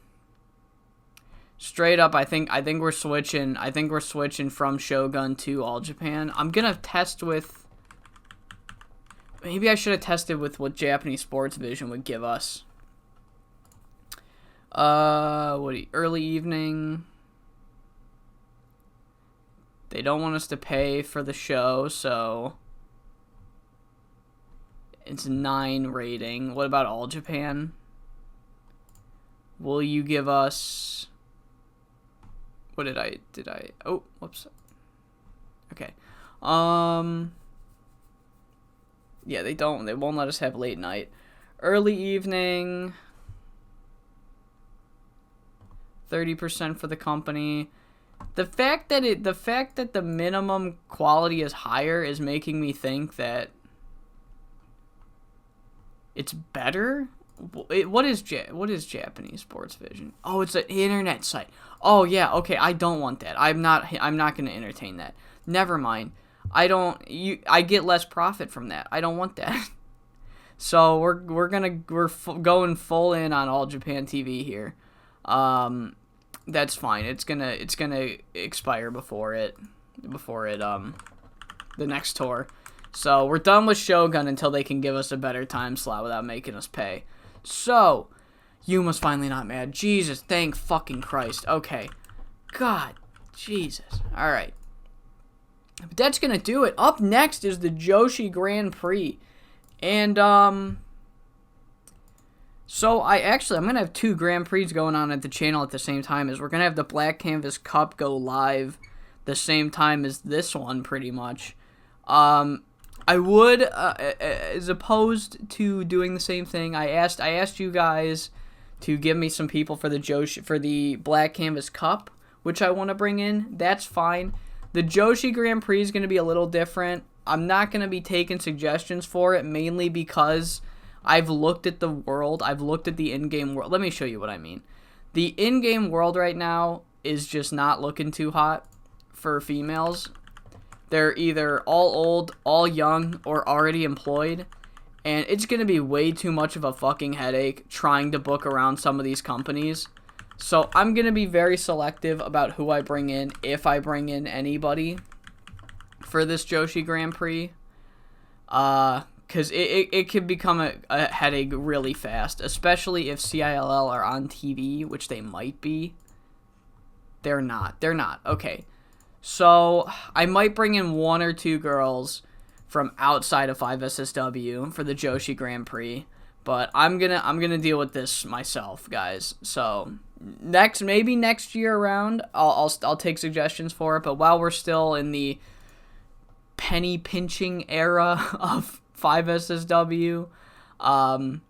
straight up, I think we're switching. I think we're switching from Shogun to All Japan. I'm gonna test with. Maybe I should have tested with what Japanese Sports Vision would give us. Early evening. They don't want us to pay for the show, so it's 9 rating. What about All Japan? Will you give us... What did I... Oh, whoops. Okay. Yeah, they won't let us have late night. Early evening... 30% for the company. The fact that the minimum quality is higher is making me think that it's better. What is Japanese Sports Vision? Oh, it's an internet site. Oh yeah, okay. I don't want that. I'm not going to entertain that. Never mind. I get less profit from that. I don't want that. So we're going full in on All Japan TV here. That's fine. It's gonna expire before the next tour. So we're done with Shogun until they can give us a better time slot without making us pay. So Yuma's finally not mad. Jesus, thank fucking Christ. Okay. God, Jesus. All right. But that's gonna do it. Up next is the Joshi Grand Prix, and So I'm going to have 2 Grand Prix going on at the channel at the same time. As we're going to have the Black Canvas Cup go live the same time as this one, pretty much. I would, as opposed to doing the same thing, I asked you guys to give me some people for the Black Canvas Cup, which I want to bring in. That's fine. The Joshi Grand Prix is going to be a little different. I'm not going to be taking suggestions for it, mainly because I've looked at the world. I've looked at the in-game world. Let me show you what I mean. The in-game world right now is just not looking too hot for females. They're either all old, all young, or already employed. And it's going to be way too much of a fucking headache trying to book around some of these companies. So I'm going to be very selective about who I bring in, if I bring in anybody for this Joshi Grand Prix. Because it could become a headache really fast, especially if CILL are on TV, which they might be. They're not. Okay. So I might bring in 1 or 2 girls from outside of 5SSW for the Joshi Grand Prix, but I'm gonna deal with this myself, guys. So maybe next year around, I'll take suggestions for it. But while we're still in the penny pinching era of 5SSW, I'm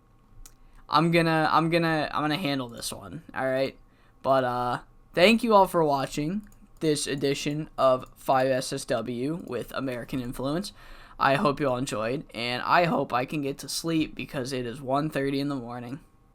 gonna handle this one. All right, but thank you all for watching this edition of 5SSW with American Influence. I hope you all enjoyed, and I hope I can get to sleep because it is 1:30 in the morning.